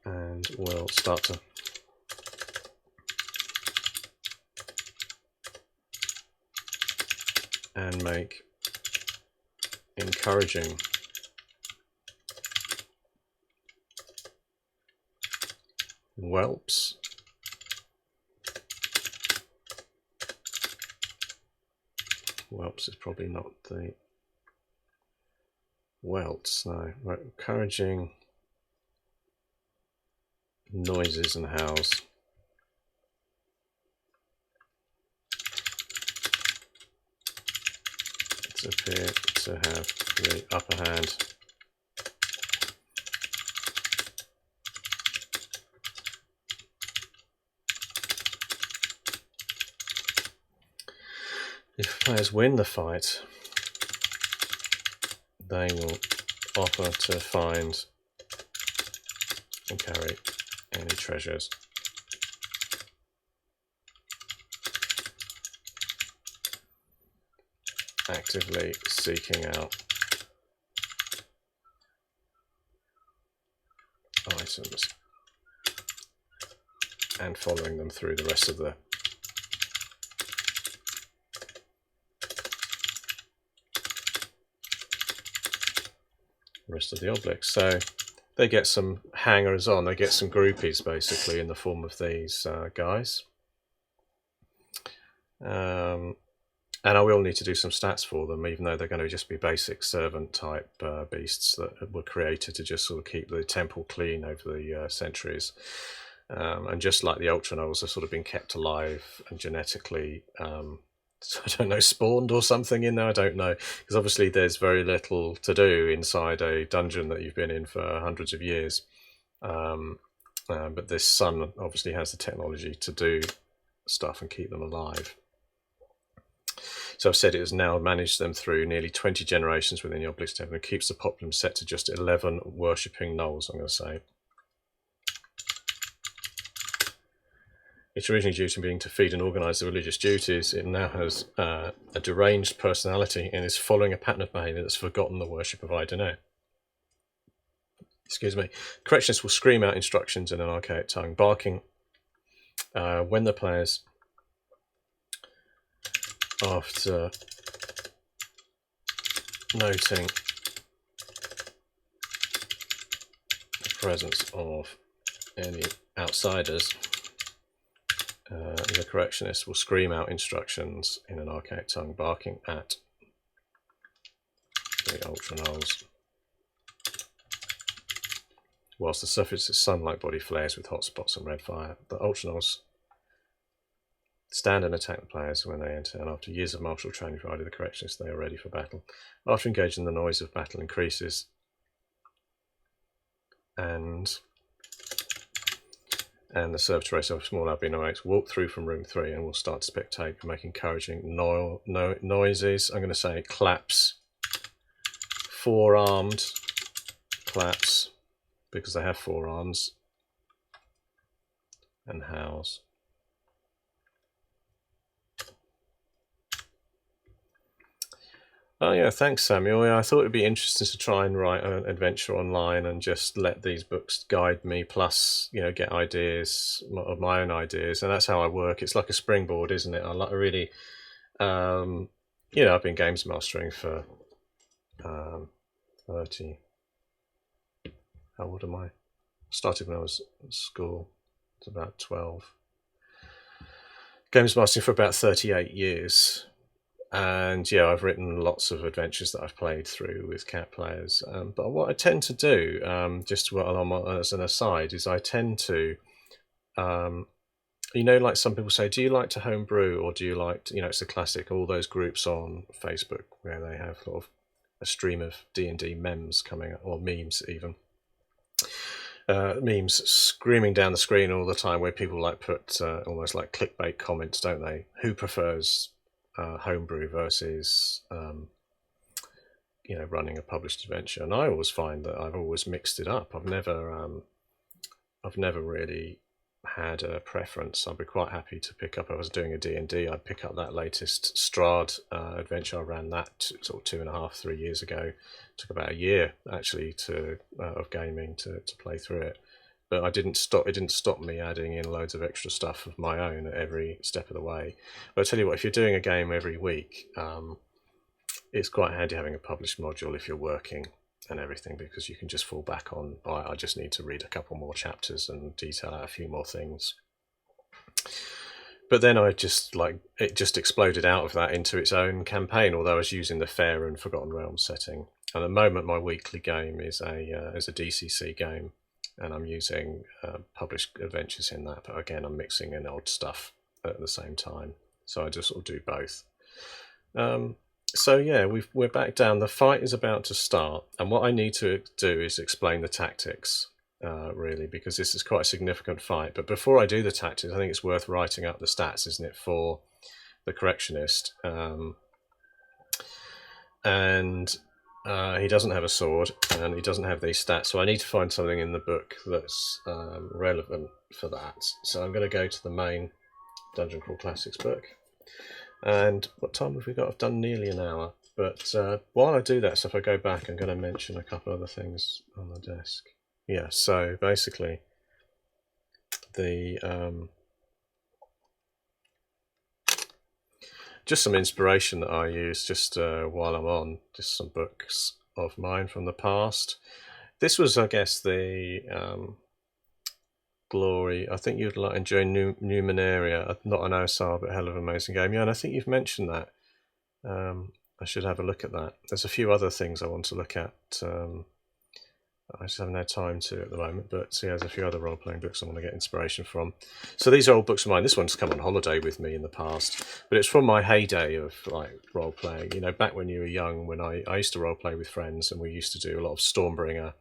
And we'll start to and make encouraging whelps. Whelps is probably not the welts, no. Right, encouraging noises and howls. To appear to have the upper hand If players win the fight, they will offer to find and carry any treasures. Actively seeking out items and following them through the rest of the obelisk. So they get some hangers on, they get some groupies basically in the form of these guys. And I will need to do some stats for them, even though they're going to just be basic servant type beasts that were created to just sort of keep the temple clean over the centuries. And just like the Ultra Knolls, have sort of been kept alive and genetically, so I don't know, spawned or something in there. I don't know, because obviously there's very little to do inside a dungeon that you've been in for hundreds of years. But this sun obviously has the technology to do stuff and keep them alive. So I've said it has now managed them through nearly 20 generations within the Obelisk Temple and keeps the population set to just 11 worshipping gnolls, I'm going to say. Its originally due to being to feed and organise the religious duties, it now has a deranged personality and is following a pattern of behaviour that's forgotten the worship of Idunno. Excuse me. Correctionist will scream out instructions in an archaic tongue, barking when the players, after noting the presence of any outsiders, the Correctionist will scream out instructions in an archaic tongue, barking at the Ultra Knolls. Whilst the surface's sun-like body flares with hot spots and red fire, the Ultra Knolls stand and attack the players when they enter, and after years of martial training provided the Correctionists, they are ready for battle. After engaging, the noise of battle increases, and the servitor race of small albino apes walk through from room 3 and will start to spectate and make encouraging noises. I'm going to say claps, four-armed claps, because they have 4 arms, and howls. Oh yeah, thanks Samuel. Yeah, I thought it'd be interesting to try and write an adventure online and just let these books guide me, plus, you know, get ideas of my own ideas, and that's how I work. It's like a springboard, isn't it? I really, you know, I've been games mastering for 30. How old am I? Started when I was at school. It's about 12. Games mastering for about 38 years. And yeah, I've written lots of adventures that I've played through with cat players. But what I tend to do, just as an aside, is I tend to, you know, like some people say, do you like to homebrew, or do you like to, you know, it's the classic, all those groups on Facebook where they have sort of a stream of D&D memes coming up, or memes even. Memes screaming down the screen all the time, where people like put almost like clickbait comments, don't they? Who prefers homebrew versus you know, running a published adventure? And I always find that I've always mixed it up. I've never really had a preference. I'd be quite happy to pick up, if I was doing a D&D, I'd pick up that latest Strahd adventure. I ran that sort of 2.5-3 years ago. It took about a year actually of gaming to play through it. But it didn't stop me adding in loads of extra stuff of my own at every step of the way. But I tell you what, if you're doing a game every week, it's quite handy having a published module if you're working and everything, because you can just fall back on, oh, I just need to read a couple more chapters and detail out a few more things. But then it just exploded out of that into its own campaign, although I was using the Fair and Forgotten Realms setting. And at the moment, my weekly game is a DCC game, and I'm using published adventures in that. But again, I'm mixing in odd stuff at the same time, so I just sort of do both. So yeah, we're back down. The fight is about to start, and what I need to do is explain the tactics, really, because this is quite a significant fight. But before I do the tactics, I think it's worth writing up the stats, isn't it, for the Correctionist, and he doesn't have a sword, and he doesn't have these stats. So I need to find something in the book that's relevant for that. So I'm going to go to the main Dungeon Crawl Classics book. And what time have we got? I've done nearly an hour. But while I do that, so if I go back, I'm going to mention a couple other things on the desk. Yeah, so basically, the just some inspiration that I use just while I'm on, just some books of mine from the past. This was, I guess, the Glory. I think you'd like enjoy Numenaria, not an OSR, but a hell of an amazing game. Yeah, and I think you've mentioned that. I should have a look at that. There's a few other things I want to look at. I just haven't had time to at the moment, but see, there's a few other role-playing books I want to get inspiration from. So these are all books of mine. This one's come on holiday with me in the past, but it's from my heyday of like role-playing. You know, back when you were young, when I used to role-play with friends, and we used to do a lot of Stormbringer.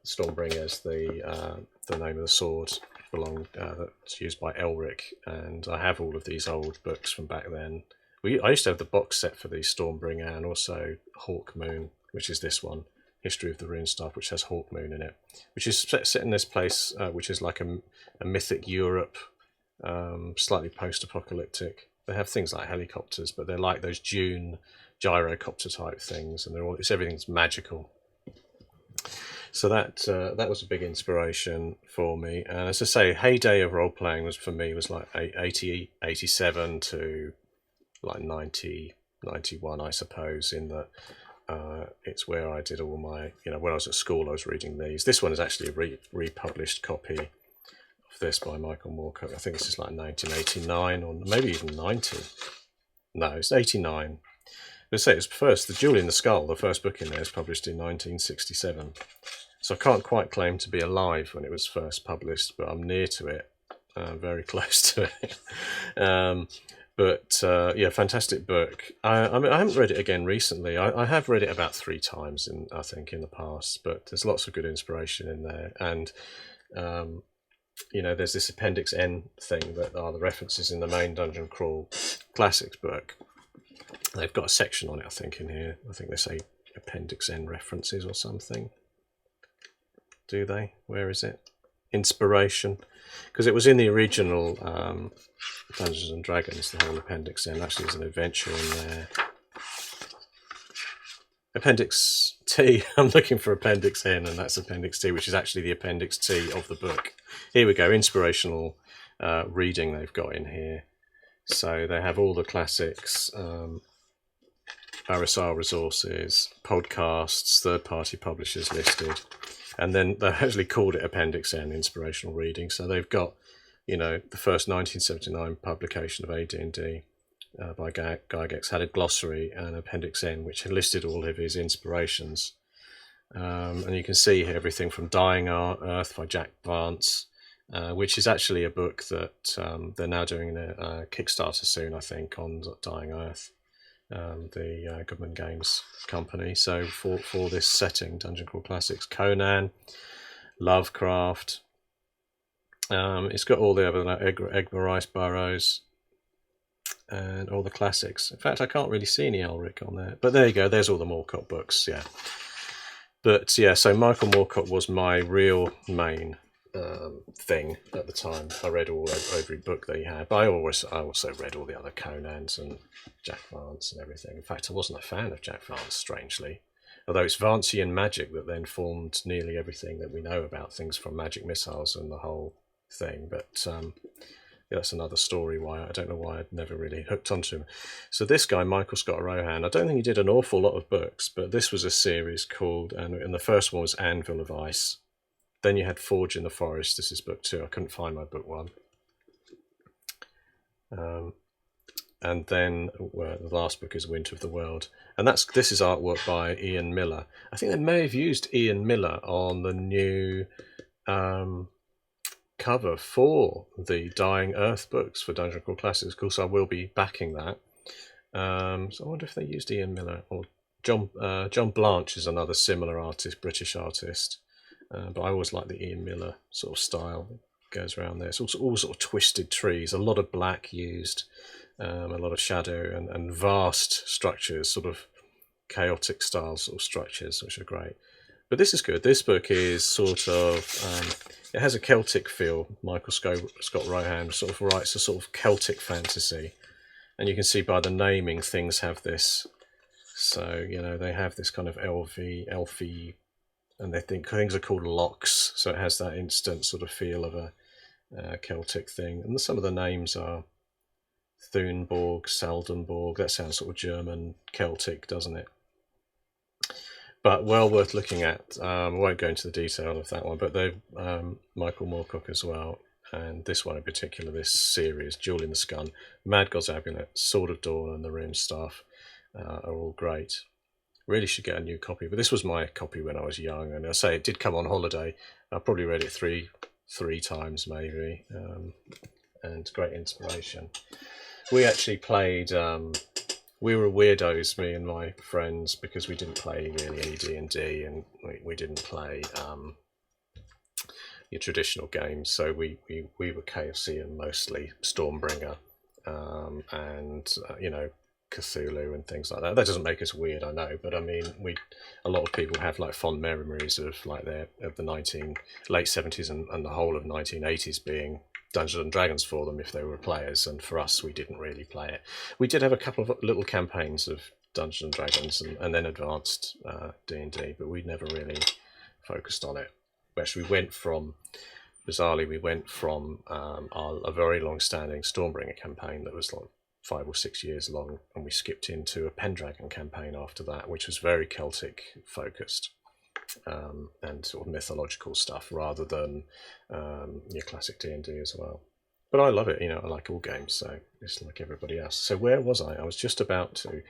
Stormbringer is the name of the sword that's used by Elric, and I have all of these old books from back then. I used to have the box set for the Stormbringer, and also Hawkmoon, which is this one. History of the Rune Staff, which has Hawkmoon in it, which is set in this place, which is like a mythic Europe, slightly post-apocalyptic. They have things like helicopters, but they're like those Dune gyrocopter type things, and everything's magical. So that was a big inspiration for me. And as I say, heyday of role playing was like 87 to like 90, 91, I suppose, in that. It's where I did all my, when I was at school, I was reading these. This one is actually a republished copy of this by Michael Moorcock. I think this is like 1989 or maybe even 90. No, it's 89. Let's say it's first, The Jewel in the Skull, the first book in there, is published in 1967. So I can't quite claim to be alive when it was first published, but I'm near to it, very close to it. But yeah, fantastic book. I mean, I haven't read it again recently. I have read it about 3 times, I think, in the past. But there's lots of good inspiration in there, and there's this Appendix N thing that are the references in the main Dungeon Crawl Classics book. They've got a section on it, I think, in here. I think they say Appendix N references or something. Do they? Where is it? Inspiration. Because it was in the original Dungeons and Dragons, the whole Appendix N. Actually, there's an adventure in there. Appendix T. I'm looking for Appendix N, and that's Appendix T, which is actually the Appendix T of the book. Here we go. Inspirational reading they've got in here. So they have all the classics, RSR resources, podcasts, third-party publishers listed. And then they actually called it Appendix N, Inspirational Reading. So they've got, the first 1979 publication of AD&D by Gygax had a glossary and Appendix N, which had listed all of his inspirations. And you can see here everything from Dying Earth by Jack Vance, which is actually a book that they're now doing a Kickstarter soon, I think, on Dying Earth. The Goodman Games company. So for this setting, Dungeon Crawl Classics, Conan, Lovecraft. It's got all the other Egmont Rice Burroughs and all the classics. In fact, I can't really see any Elric on there, but there you go. There's all the Moorcock books. Yeah, but yeah. So Michael Moorcock was my real main thing at the time. I read every book that he had, but I also read all the other Conans and Jack Vance and everything. In fact, I wasn't a fan of Jack Vance, strangely, although it's Vancian magic that then formed nearly everything that we know about things from magic missiles and the whole thing. But yeah, that's another story. Why I don't know why I'd never really hooked onto him. So this guy, Michael Scott Rohan, I don't think he did an awful lot of books, but this was a series called, and the first one was Anvil of Ice. Then you had Forge in the Forest. This is book 2. I couldn't find my book 1. And then the last book is Winter of the World. And this is artwork by Ian Miller. I think they may have used Ian Miller on the new cover for the Dying Earth books for Dungeon Crawl Classics. Of course, I will be backing that. So I wonder if they used Ian Miller. Or John Blanche is another similar artist, British artist. But I always like the Ian Miller sort of style. goes around there. It's also all sort of twisted trees, a lot of black used, a lot of shadow, and vast structures, sort of chaotic style sort of structures, which are great. But this is good. This book is sort of, it has a Celtic feel. Michael Scott Rohan sort of writes a sort of Celtic fantasy. And you can see by the naming, things have this. So, you know, they have this kind of elfy, and they think things are called locks. So it has that instant sort of feel of a Celtic thing. And some of the names are Thunborg, Saldenborg. That sounds sort of German Celtic, doesn't it? But well worth looking at. I won't go into the detail of that one, but they're Michael Moorcock as well. And this one in particular, this series, Jewel in the Scun, Mad God's Amulet, Sword of Dawn, and the Rune Staff are all great. Really should get a new copy. But this was my copy when I was young, and I say it did come on holiday. I probably read it three times maybe, and great inspiration. We actually played. We were weirdos, me and my friends, because we didn't play really any D&D, and we didn't play your traditional games. So we were KFC and mostly Stormbringer, and you know, Cthulhu and things like that. That doesn't make us weird, I know, but I mean, a lot of people have like fond memories of like the late 70s and the whole of 1980s being Dungeons and Dragons for them if they were players, and for us we didn't really play it. We did have a couple of little campaigns of Dungeons and Dragons and then advanced D&D, but we never really focused on it. Actually, bizarrely we went from a very long-standing Stormbringer campaign that was like 5 or 6 years long, and we skipped into a Pendragon campaign after that, which was very Celtic focused. And sort of mythological stuff rather than your classic D&D as well. But I love it, you know, I like all games, so it's like everybody else. So where was I? I was just about to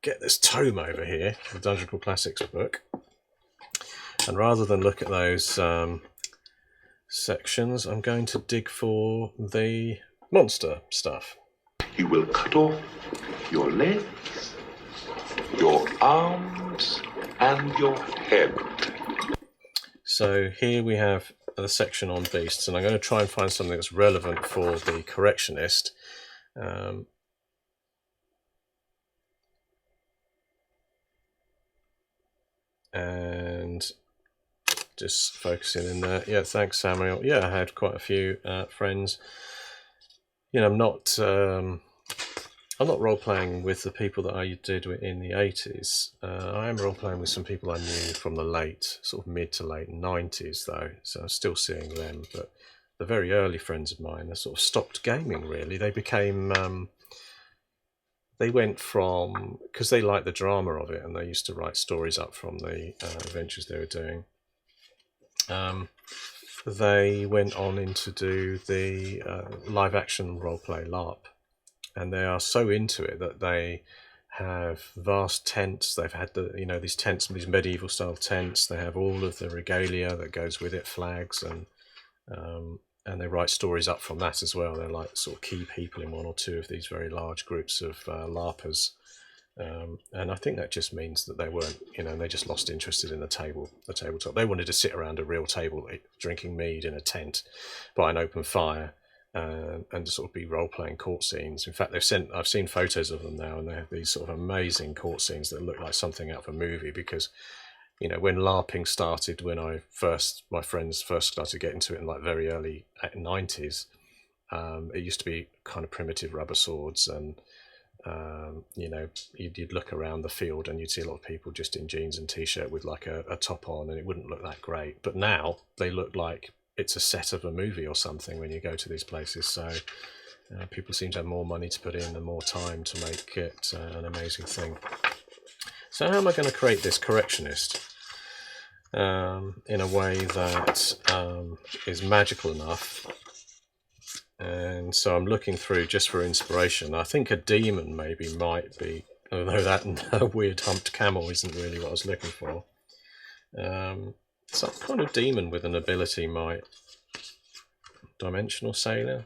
get this tome over here, the Dungeon Crawl Classics book. And rather than look at those sections, I'm going to dig for the monster stuff. You will cut off your legs, your arms, and your head. So here we have the section on beasts, and I'm going to try and find something that's relevant for the Correctionist. And just focusing in there. Yeah, thanks, Samuel. Yeah, I had quite a few friends. You know, I'm not role-playing with the people that I did in the 80s. I am role-playing with some people I knew from the sort of mid to late 90s, though, so I'm still seeing them. But the very early friends of mine, they sort of stopped gaming, really. They became... they went from... because they liked the drama of it, and they used to write stories up from the adventures they were doing. They went on into do the live-action role-play LARP. And they are so into it that they have vast tents. They've had these tents, these medieval style tents. They have all of the regalia that goes with it, flags, and they write stories up from that as well. They're like sort of key people in one or two of these very large groups of LARPers. And I think that just means that they weren't, they just lost interest in the tabletop. They wanted to sit around a real table drinking mead in a tent by an open fire. And to sort of be role-playing court scenes. In fact, I've seen photos of them now, and they have these sort of amazing court scenes that look like something out of a movie. Because, when LARPing started, when my friends first started getting into it in like very early 90s, it used to be kind of primitive rubber swords, and you'd look around the field and you'd see a lot of people just in jeans and t-shirt with like a top on, and it wouldn't look that great. But now they look like it's a set of a movie or something when you go to these places. So people seem to have more money to put in and more time to make it an amazing thing. So how am I going to create this Correctionist in a way that is magical enough? And so I'm looking through just for inspiration. I think a demon maybe might be, although that weird humped camel isn't really what I was looking for. Some kind of demon with an ability might... Dimensional Sailor.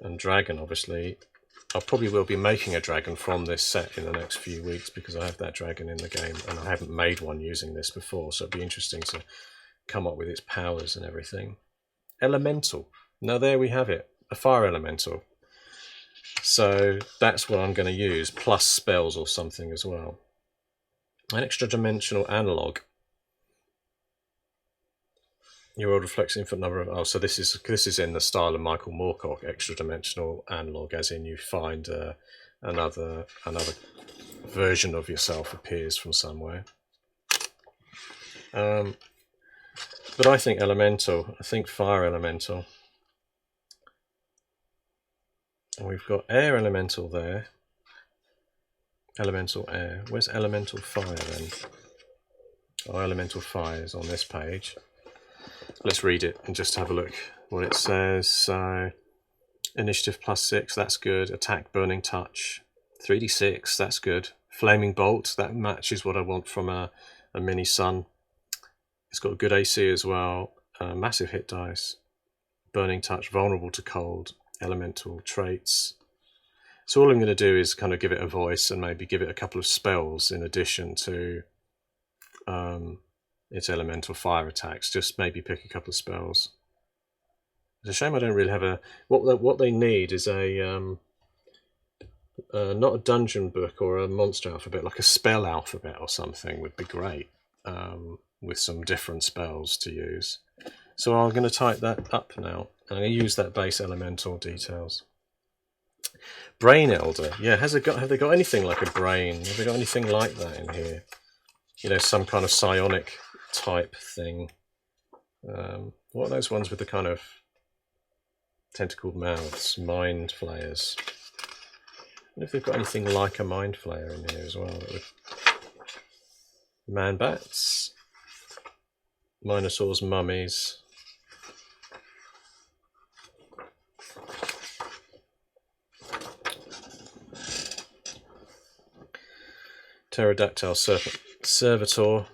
And dragon, obviously. I probably will be making a dragon from this set in the next few weeks, because I have that dragon in the game, and I haven't made one using this before, so it'd be interesting to come up with its powers and everything. Elemental. Now there we have it, a fire elemental. So that's what I'm going to use, plus spells or something as well. An extra dimensional analog. Your world reflects infinite number of... Oh, so this is in the style of Michael Moorcock, extra dimensional analog, as in you find another version of yourself appears from somewhere. But I think elemental. I think fire elemental. And we've got air elemental there. Elemental air. Where's elemental fire then? Oh, elemental fire is on this page. Let's read it and just have a look what it says. So, initiative +6, that's good. Attack, burning touch. 3d6, that's good. Flaming bolt, that matches what I want from a mini sun. It's got a good AC as well. Massive hit dice. Burning touch, vulnerable to cold. Elemental traits. So all I'm going to do is kind of give it a voice and maybe give it a couple of spells in addition to its elemental fire attacks. Just maybe pick a couple of spells. It's a shame I don't really have a... What they need is a... not a dungeon book or a monster alphabet, like a spell alphabet or something would be great, with some different spells to use. So I'm going to type that up now. I'm going to use that base elemental details. Brain Elder. Yeah, have they got anything like a brain? Have they got anything like that in here? You know, some kind of psionic type thing. What are those ones with the kind of tentacled mouths? Mind flayers. I wonder if they've got anything like a mind flayer in here as well. Man bats. Minosaurs, mummies. Pterodactyl serpent servitor.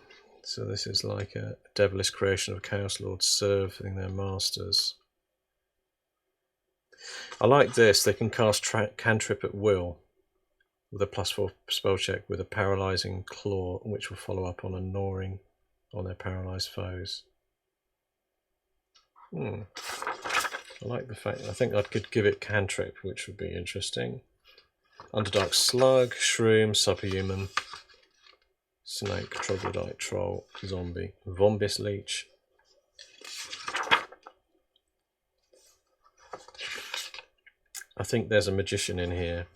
So this is like a devilish creation of a chaos lord serving their masters. I like this. They can cast cantrip at will with a +4 spell check with a paralysing claw, which will follow up on a gnawing on their paralysed foes. I like the fact. I think I could give it cantrip, which would be interesting. Underdark slug, shroom, superhuman, snake, troglodyte, troll, zombie, vombis leech. I think there's a magician in here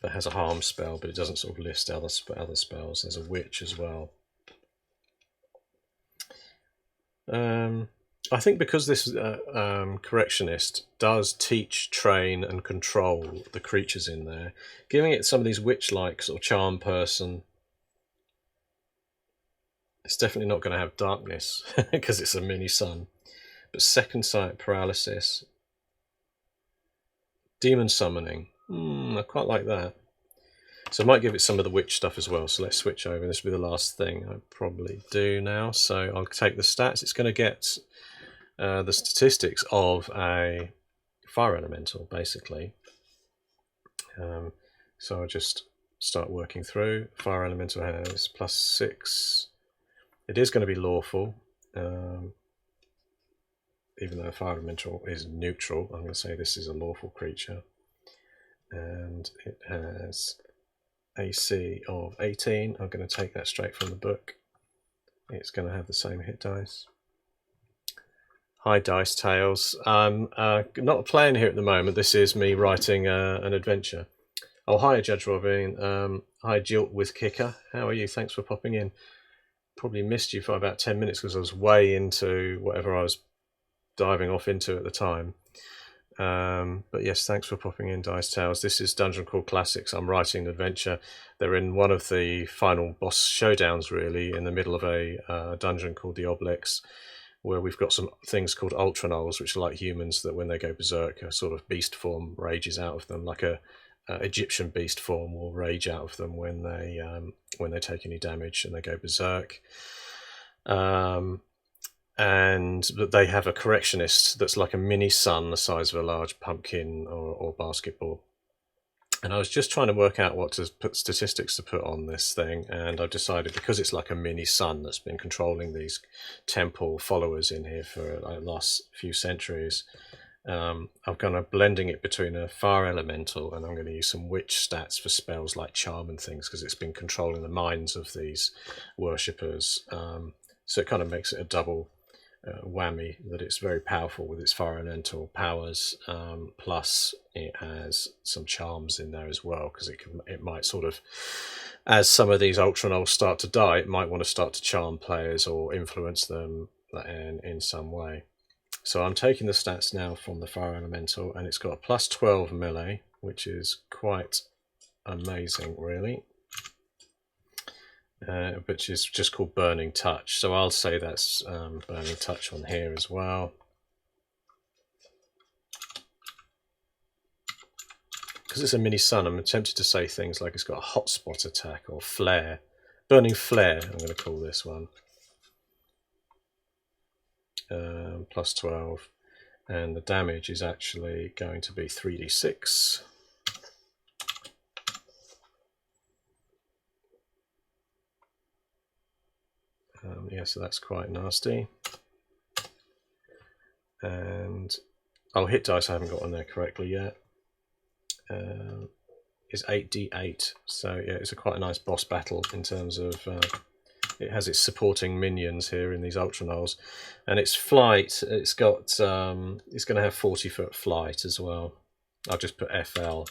that has a harm spell, but it doesn't sort of list other spells. There's a witch as well. I think because this Correctionist does teach, train, and control the creatures in there, giving it some of these witch-like sort of charm person, it's definitely not going to have darkness because it's a mini sun. But second sight, paralysis, demon summoning. I quite like that. So I might give it some of the witch stuff as well. So let's switch over. This will be the last thing I probably do now. So I'll take the stats. It's going to get the statistics of a fire elemental, basically. So I'll just start working through. Fire elemental has +6. It is going to be lawful. Even though fire elemental is neutral, I'm going to say this is a lawful creature. And it has AC of 18. I'm going to take that straight from the book. It's going to have the same hit dice. Hi Dice Tales. I'm not playing here at the moment. This is me writing an adventure. Oh, hi Judge Robin. Hi Jilt with Kicker. How are you? Thanks for popping in. Probably missed you for about 10 minutes because I was way into whatever I was diving off into at the time. But yes, thanks for popping in, Dice Tales. This is Dungeon Crawl Classics. I'm writing an adventure. They're in one of the final boss showdowns, really, in the middle of a dungeon called the Obelisk, where we've got some things called Ultra Knolls, which are like humans that when they go berserk, a sort of beast form rages out of them, like a Egyptian beast form will rage out of them when they take any damage and they go berserk. And they have a Correctionist that's like a mini sun the size of a large pumpkin or basketball. And I was just trying to work out what to put statistics to put on this thing, and I've decided, because it's like a mini sun that's been controlling these temple followers in here for like the last few centuries, I'm kind of blending it between a fire elemental, and I'm going to use some witch stats for spells like charm and things, because it's been controlling the minds of these worshippers. So it kind of makes it a double whammy, that it's very powerful with its fire elemental powers, plus it has some charms in there as well, because it might sort of, as some of these Ultra Knolls start to die, it might want to start to charm players or influence them in some way. So I'm taking the stats now from the fire elemental, and it's got a plus 12 melee, which is quite amazing, really. Which is just called Burning Touch. So I'll say that's Burning Touch on here as well. Because it's a mini sun, I'm tempted to say things like it's got a hotspot attack or flare. Burning Flare, I'm going to call this one. Plus 12. And the damage is actually going to be 3d6. Yeah, so that's quite nasty. And hit dice I haven't got on there correctly yet. Is 8d8. So yeah, it's quite a nice boss battle in terms of it has its supporting minions here in these Ultra Knolls, and its flight. It's got it's going to have 40-foot flight as well. I'll just put FL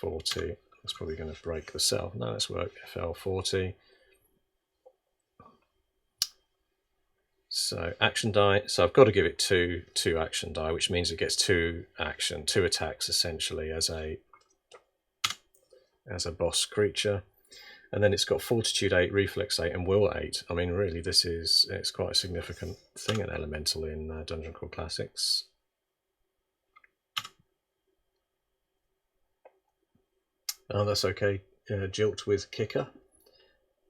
40. That's probably going to break the cell. No, let's work FL 40. So action die. So I've got to give it two action die, which means it gets two attacks essentially as a boss creature. And then it's got Fortitude 8, Reflex 8, and Will 8. I mean, really, it's quite a significant thing, an elemental in Dungeon Crawl Classics. Oh, that's okay. Jilt with Kicker.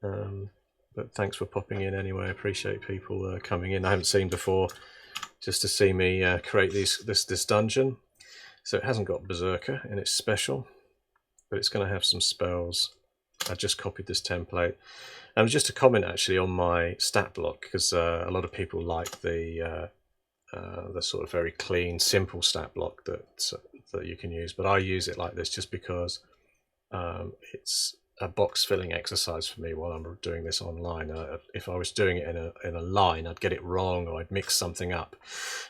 But thanks for popping in anyway. I appreciate people coming in. I haven't seen before, just to see me create this dungeon. So it hasn't got Berserker in its special, but it's going to have some spells. I just copied this template. And just a comment actually on my stat block, because a lot of people like the sort of very clean, simple stat block that you can use. But I use it like this just because it's a box filling exercise for me while I'm doing this online. If I was doing it in a line, I'd get it wrong, or I'd mix something up.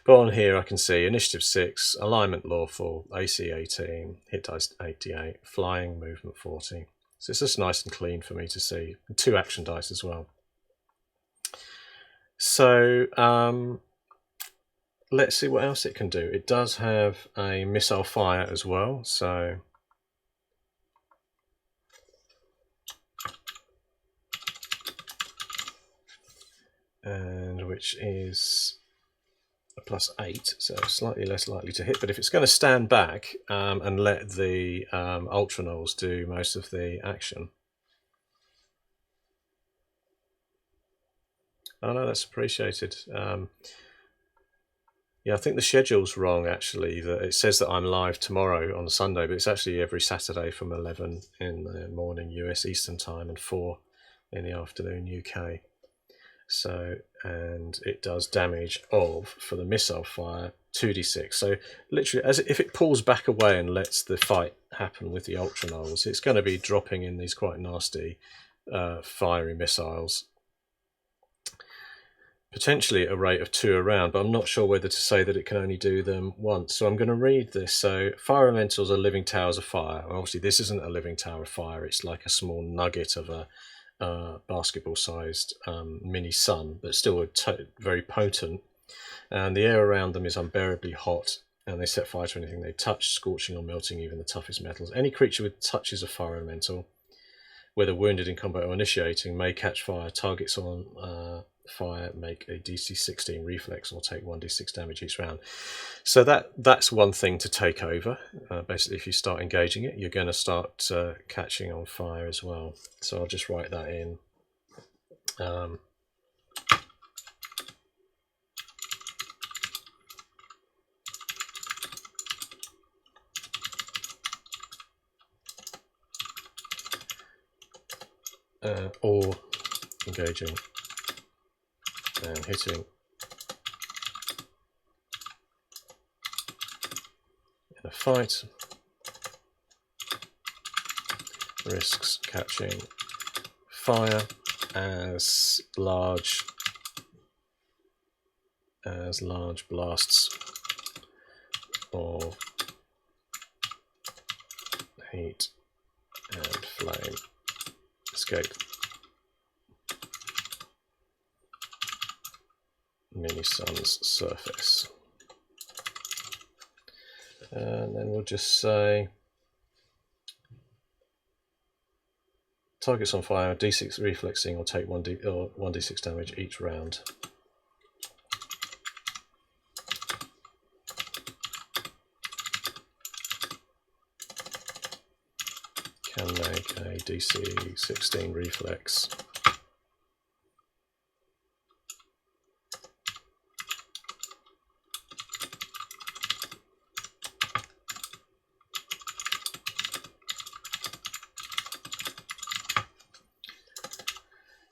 But on here I can see Initiative 6, Alignment Lawful, AC 18, Hit Dice 88, Flying, Movement 40. So it's just nice and clean for me to see. 2 action dice as well. So let's see what else it can do. It does have a missile fire as well. So and which is a plus 8, so slightly less likely to hit. But if it's going to stand back and let the Ultra Knolls do most of the action, oh no, that's appreciated. Yeah, I think the schedule's wrong actually. That it says that I'm live tomorrow on Sunday, but it's actually every Saturday from 11 in the morning US Eastern Time and 4 in the afternoon UK. So, and it does damage of, for the missile fire, 2d6. So literally, as if it pulls back away and lets the fight happen with the Ultra Knolls, it's going to be dropping in these quite nasty fiery missiles, potentially at a rate of 2 a round, but I'm not sure whether to say that it can only do them once. So I'm going to read this. So fire elementals are living towers of fire. Well, obviously this isn't a living tower of fire, it's like a small nugget of a basketball-sized mini sun, but still very potent. And the air around them is unbearably hot, and they set fire to anything they touch, scorching or melting even the toughest metals. Any creature with touches of fire elemental, whether wounded in combat or initiating, may catch fire. Targets on fire make a DC 16 reflex or take 1d6 damage each round. So that's one thing to take over. Basically, if you start engaging it, you're going to start catching on fire as well. So I'll just write that in. or engaging and hitting in a fight, risks catching fire as large blasts of heat and flame escape mini-sun's surface. And then we'll just say targets on fire, d6 reflexing, or take 1d6 damage each round. Can make a DC 16 reflex.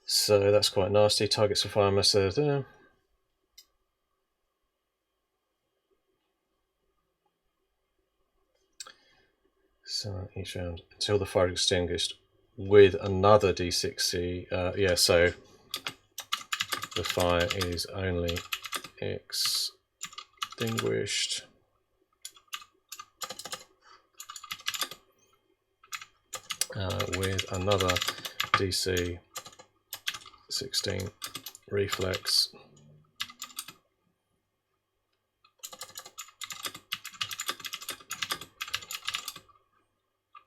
So that's quite nasty. Targets for fire must so each round until the fire is extinguished with another d6c. Yeah, so the fire is only extinguished with another DC 16 reflex.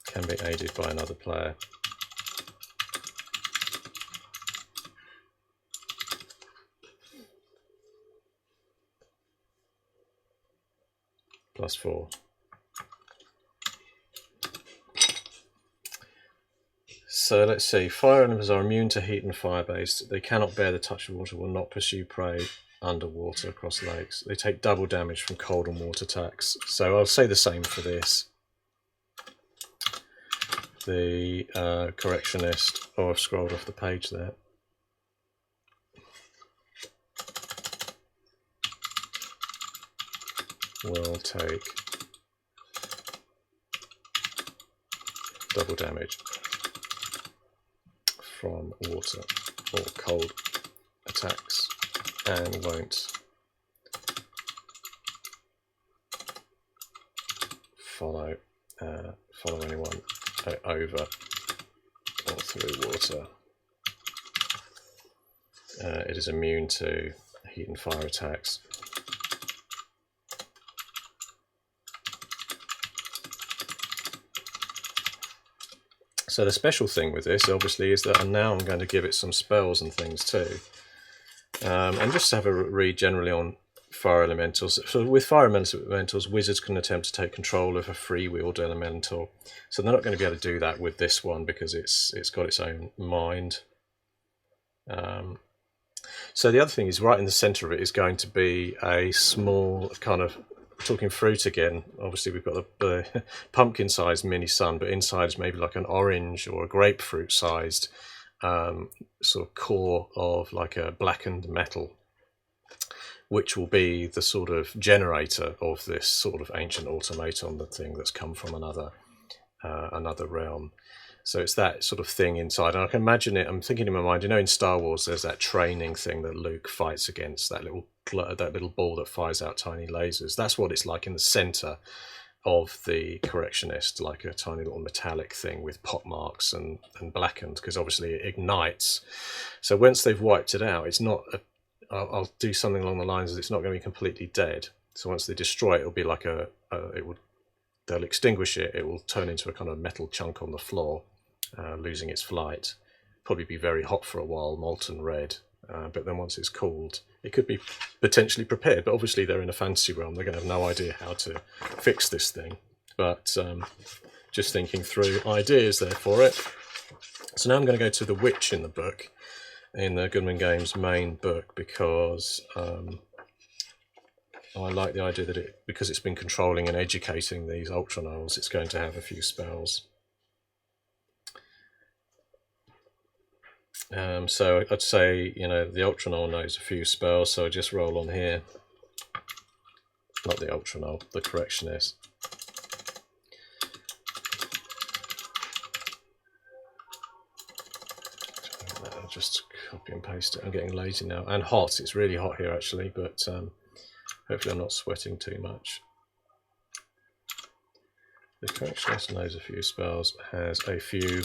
Can be aided by another player. +4. So let's see, fire animals are immune to heat and fire based. They cannot bear the touch of water, will not pursue prey underwater across lakes. They take double damage from cold and water attacks. So I'll say the same for this. The Correctionist, oh, I've scrolled off the page there. Will take double damage from water or cold attacks and won't follow anyone over or through water. It is immune to heat and fire attacks. So the special thing with this, obviously, is that now I'm going to give it some spells and things too. And just to have a read generally on fire elementals. So with fire elementals, wizards can attempt to take control of a free-wheeled elemental. So they're not going to be able to do that with this one because it's got its own mind. So the other thing is, right in the centre of it is going to be a small kind of talking fruit again. Obviously we've got the pumpkin-sized mini-sun, but inside is maybe like an orange or a grapefruit-sized sort of core of like a blackened metal, which will be the sort of generator of this sort of ancient automaton, the thing that's come from another realm. So it's that sort of thing inside, and I can imagine it. I'm thinking in my mind, you know, in Star Wars, there's that training thing that Luke fights against, that little ball that fires out tiny lasers. That's what it's like in the center of the Correctionist, like a tiny little metallic thing with pot marks and blackened, because obviously it ignites. So once they've wiped it out, it's not. I'll do something along the lines of it's not going to be completely dead. So once they destroy it, it'll be like they'll extinguish it. It will turn into a kind of metal chunk on the floor, losing its flight. Probably be very hot for a while, molten red. But then once it's cooled, it could be potentially prepared. But obviously they're in a fantasy realm. They're going to have no idea how to fix this thing. But just thinking through ideas there for it. So now I'm going to go to the witch in the book, in the Goodman Games main book, because I like the idea that because it's been controlling and educating these Ultra Knolls, it's going to have a few spells. So I'd say, you know, the Ultra Knoll knows a few spells, so I just roll on here. Not the Ultra Knoll, the Correctionist. I'll just copy and paste it. I'm getting lazy now. And hot, it's really hot here actually, but hopefully I'm not sweating too much. The Correctionist knows a few spells, has a few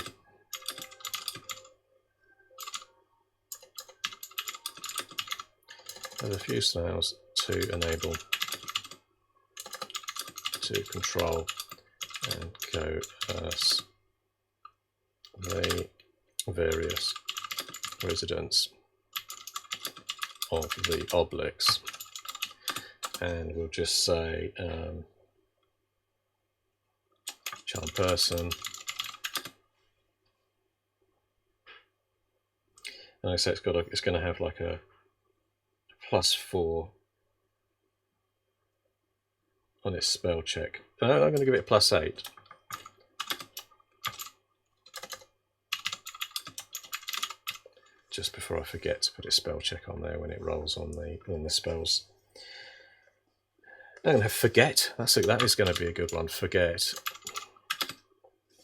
snails to enable, to control and coerce the various residents of the Obelisk. And we'll just say charm person. And like I say, it's going to have like a +4 on its spell check. I'm going to give it a +8. Just before I forget to put its spell check on there when it rolls on the spells. I'm going to have forget. That is going to be a good one. Forget.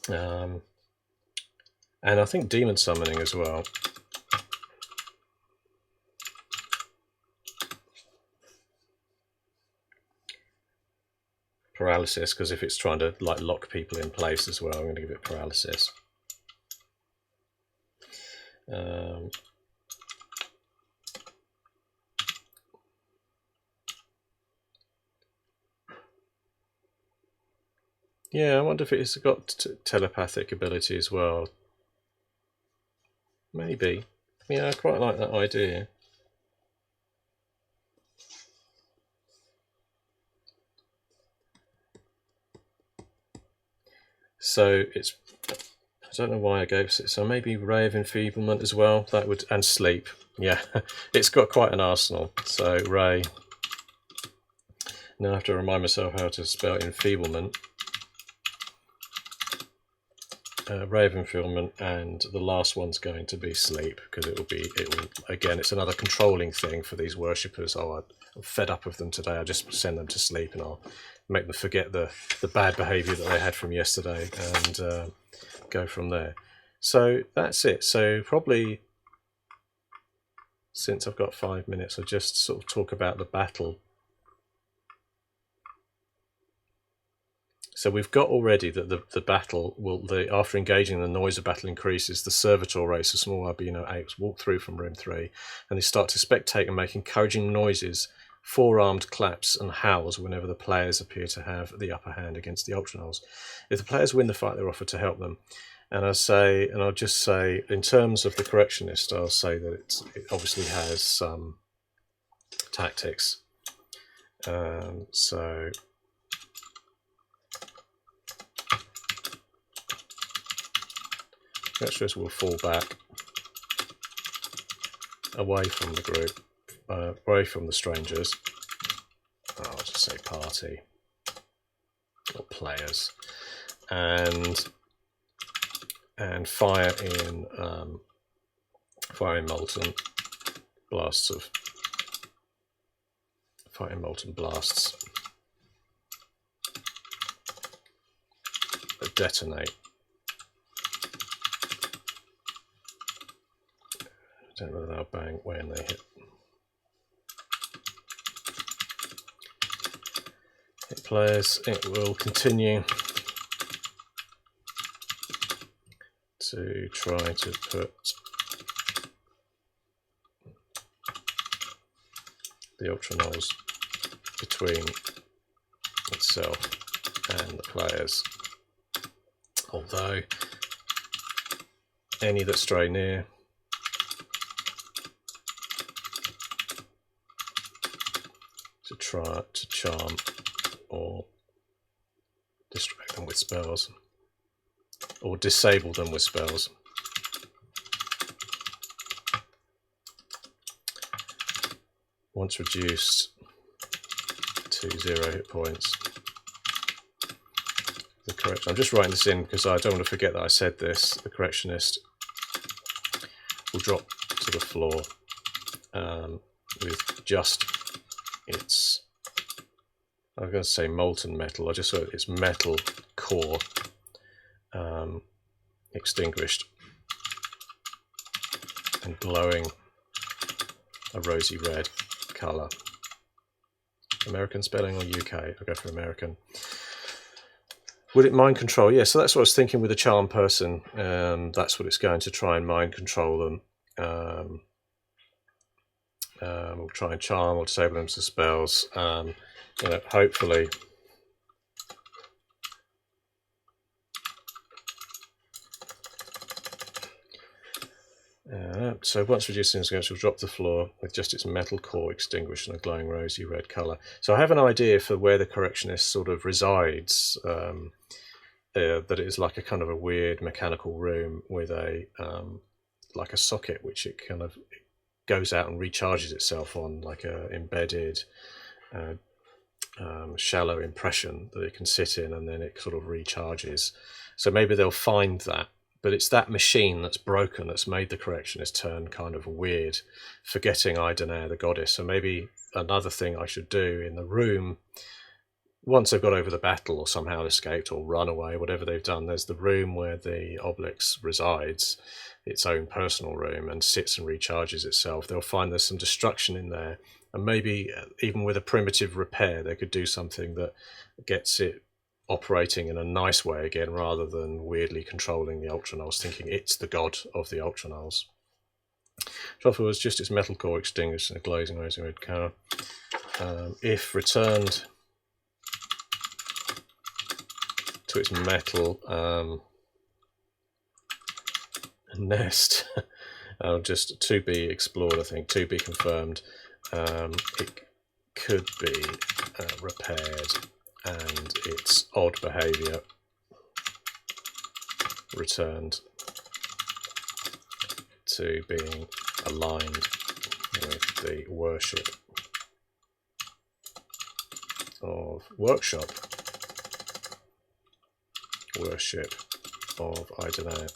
And I think demon summoning as well. Paralysis, because if it's trying to like lock people in place as well, I'm going to give it paralysis. Yeah, I wonder if it's got telepathic ability as well. Maybe. Yeah, I quite like that idea. So it's, I don't know why I gave it, so maybe Ray of Enfeeblement as well, that would, and Sleep. Yeah, it's got quite an arsenal. So Ray. Now I have to remind myself how to spell enfeeblement. Ray of Enfeeblement, and the last one's going to be Sleep, because it will again, it's another controlling thing for these worshippers. Oh, I'm fed up of them today, I'll just send them to sleep and I'll make them forget the bad behaviour that they had from yesterday and go from there. So that's it. So probably, since I've got 5 minutes, I'll just sort of talk about the battle. So we've got already that the battle will, after engaging, the noise of battle increases. The servitor race of small albino apes walk through from room 3, and they start to spectate and make encouraging noises, four-armed claps and howls whenever the players appear to have the upper hand against the Ultra Knolls. If the players win the fight, they're offered to help them. And I'll just say, in terms of the Correctionist, I'll say that it obviously has some tactics. So Correctionist will fall back away from the group, away from the strangers. I'll just say party or players, and fire in molten blasts of that detonate. I don't know whether they'll bang when they hit players. It will continue to try to put the Ultra Knolls between itself and the players, although any that stray near to try to charm or distract them with spells or disable them with spells. Once reduced to 0 hit points. I'm just writing this in because I don't want to forget that I said this. The Correctionist will drop to the floor with just its, I'm going to say molten metal, or just its metal core extinguished and glowing a rosy red colour. American spelling or UK? I'll go for American. Would it mind control? Yeah, so that's what I was thinking with a charm person. That's what it's going to try and mind control them. We'll try and charm or disable them to spells. You know, hopefully. So once reduced in scale, she'll drop to the floor with just its metal core extinguished in a glowing rosy red colour. So I have an idea for where the Correctionist sort of resides. That it is like a kind of a weird mechanical room with a like a socket which it kind of goes out and recharges itself on, like a embedded shallow impression that it can sit in, and then it sort of recharges. So maybe they'll find that. But it's that machine that's broken that's made the Correctionist turn kind of weird, forgetting Idonea, the goddess. So maybe another thing I should do in the room, once they've got over the battle or somehow escaped or run away, whatever they've done, there's the room where the Obelisk resides, its own personal room, and sits and recharges itself. They'll find there's some destruction in there, and maybe even with a primitive repair, they could do something that gets it operating in a nice way again, rather than weirdly controlling the Ultra Knolls, thinking it's the god of the Ultra Knolls. Truffle was just its metal core extinguished in a glazing rosy red colour. If returned to its metal nest, just to be explored, I think, to be confirmed, it could be repaired, and its odd behaviour returned to being aligned with the worship of workshop, worship of Idonea,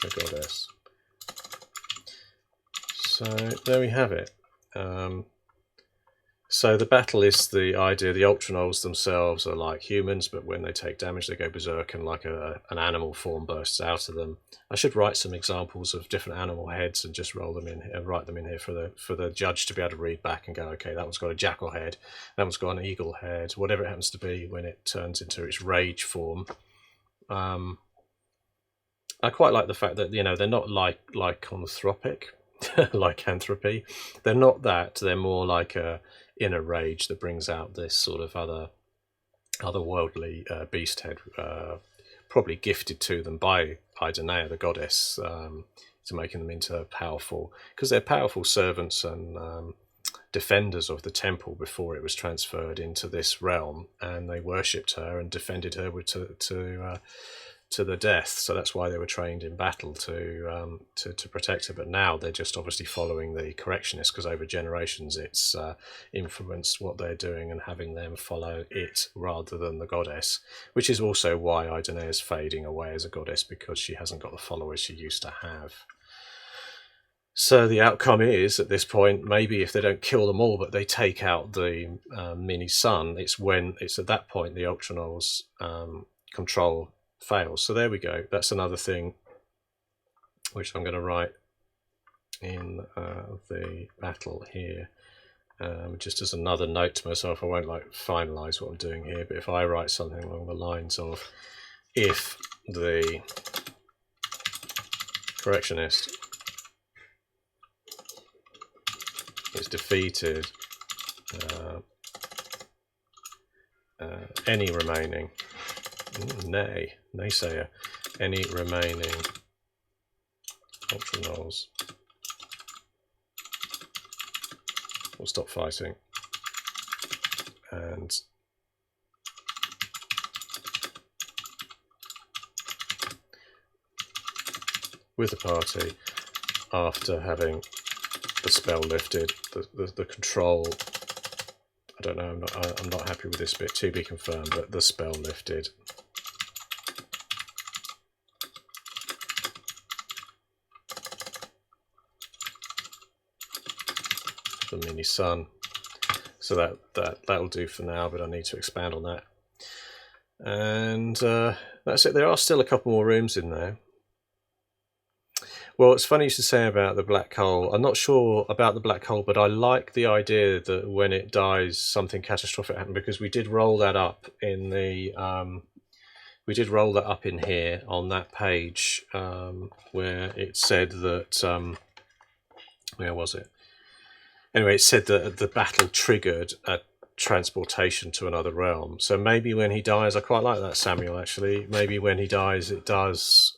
the goddess. So there we have it. So the battle is the idea. The Ultra Knolls themselves are like humans, but when they take damage, they go berserk, and like an animal form bursts out of them. I should write some examples of different animal heads and just roll them in here, write them in here for the judge to be able to read back and go, okay, that one's got a jackal head, that one's got an eagle head, whatever it happens to be when it turns into its rage form. I quite like the fact that, you know, they're not lycanthropic, lycanthropy. They're not that. They're more like a inner rage that brings out this sort of otherworldly beast head, probably gifted to them by Idonea, the goddess, to making them into powerful, because they're powerful servants and defenders of the temple before it was transferred into this realm, and they worshipped her and defended her to the death. So that's why they were trained in battle to protect her. But now they're just obviously following the Correctionist, because over generations it's influenced what they're doing and having them follow it rather than the goddess, which is also why Idonea is fading away as a goddess, because she hasn't got the followers she used to have. So the outcome is, at this point, maybe if they don't kill them all, but they take out the mini sun, it's at that point the Ultra Knolls control fails. So there we go. That's another thing which I'm going to write in the battle here, just as another note to myself. I won't finalize what I'm doing here, but if I write something along the lines of, if the Correctionist is defeated, any remaining naysayer, any remaining Ultra Knolls will stop fighting, and with the party, after having the spell lifted, the control, I don't know, I'm not happy with this bit, to be confirmed, but the spell lifted the mini sun. So that'll do for now, but I need to expand on that. And that's it. There are still a couple more rooms in there. Well, it's funny you should say about the black hole. I'm not sure about the black hole, but I like the idea that when it dies, something catastrophic happens, because we did roll that up in the in here on that page where it said that where was it? Anyway, it said that the battle triggered a transportation to another realm. So maybe when he dies, I quite like that, Samuel, actually. Maybe when he dies, it does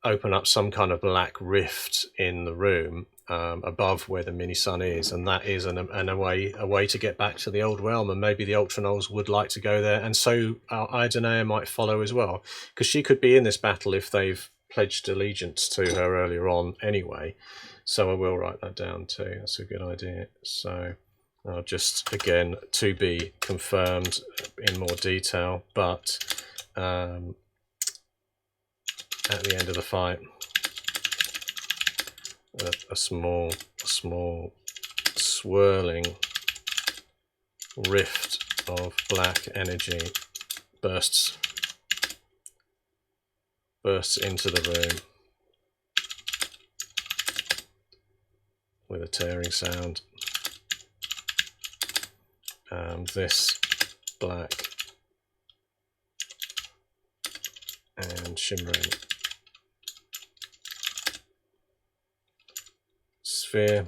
open up some kind of black rift in the room above where the mini sun is, and that is a way to get back to the old realm. And maybe the Ultra Knolls would like to go there, and so Idenea might follow as well, because she could be in this battle if they've pledged allegiance to her earlier on anyway. So I will write that down too. That's a good idea. So I'll just, again, to be confirmed in more detail, but at the end of the fight, a small swirling rift of black energy bursts into the room with a tearing sound. This black and shimmering sphere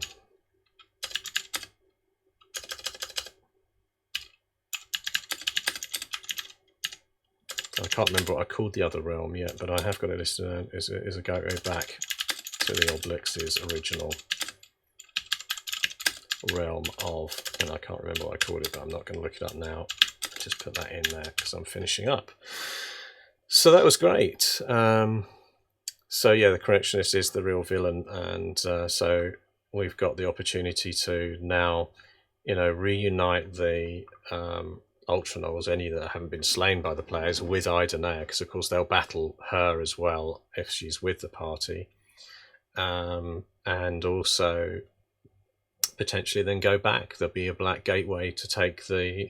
I can't remember what I called the other realm yet, but I have got it listed as a gateway back to the Obelisk's original realm of, and I can't remember what I called it, but I'm not going to look it up now. Just put that in there because I'm finishing up. So that was great. So yeah, the Correctionist is the real villain, and so we've got the opportunity to now, reunite the Ultra Knolls, any that haven't been slain by the players, with Idenea, because of course they'll battle her as well if she's with the party, and also potentially then go back. There'll be a black gateway to take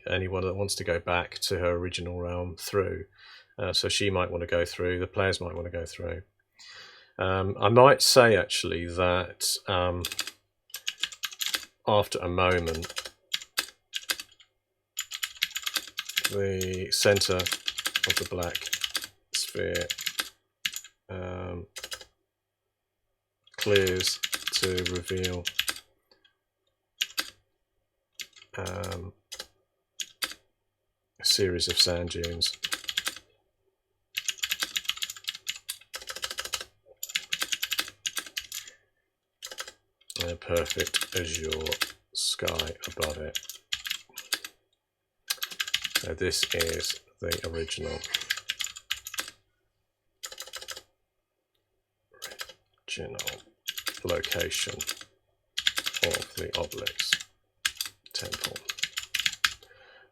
anyone that wants to go back to her original realm through. So she might want to go through, the players might want to go through. I might say actually that after a moment, the center of the black sphere clears to reveal a series of sand dunes. And a perfect azure sky above it. So this is the original location of the Obelisk temple.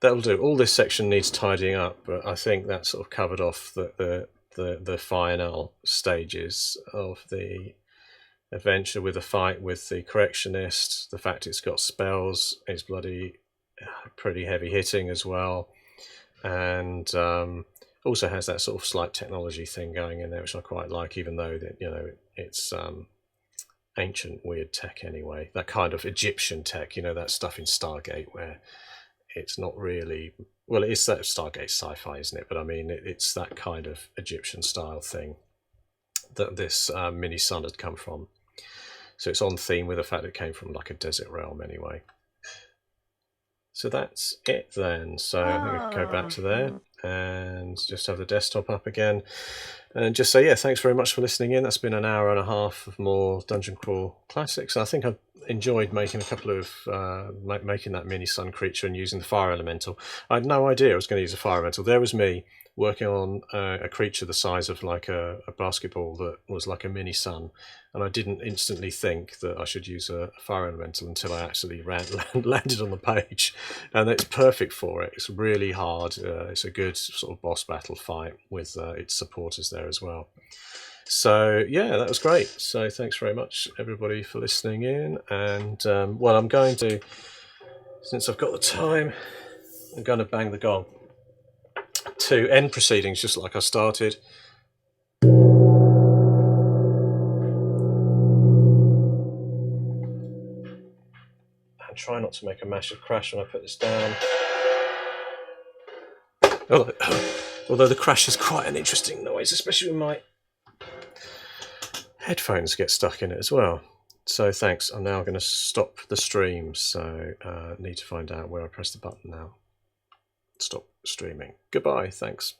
That'll do. All this section needs tidying up, but I think that sort of covered off the final stages of the adventure, with a fight with the Correctionist. The fact it's got spells is pretty heavy hitting as well, and also has that sort of slight technology thing going in there, which I quite like, even though it's ancient weird tech anyway. That kind of Egyptian tech, that stuff in Stargate where it's not really, well, it is that Stargate sci-fi, isn't it? But I mean, it's that kind of Egyptian style thing that this mini sun had come from. So it's on theme with the fact it came from like a desert realm anyway. So that's it then. So I think I can go back to there and just have the desktop up again. And just say, yeah, thanks very much for listening in. That's been an hour and a half of more Dungeon Crawl Classics. I think I've enjoyed making a couple of, making that mini sun creature and using the fire elemental. I had no idea I was going to use a fire elemental. There was me working on a creature the size of like a basketball that was like a mini sun, and I didn't instantly think that I should use a fire elemental until I actually landed on the page, and it's perfect for it. It's really hard. It's a good sort of boss battle fight with its supporters there as well. So yeah, that was great. So thanks very much everybody for listening in. And well, I'm going to, since I've got the time, I'm going to bang the gong to end proceedings just like I started. And try not to make a massive crash when I put this down. Although the crash is quite an interesting noise, especially when my headphones get stuck in it as well. So thanks. I'm now going to stop the stream. So need to find out where I press the button now. Stop streaming. Goodbye. Thanks.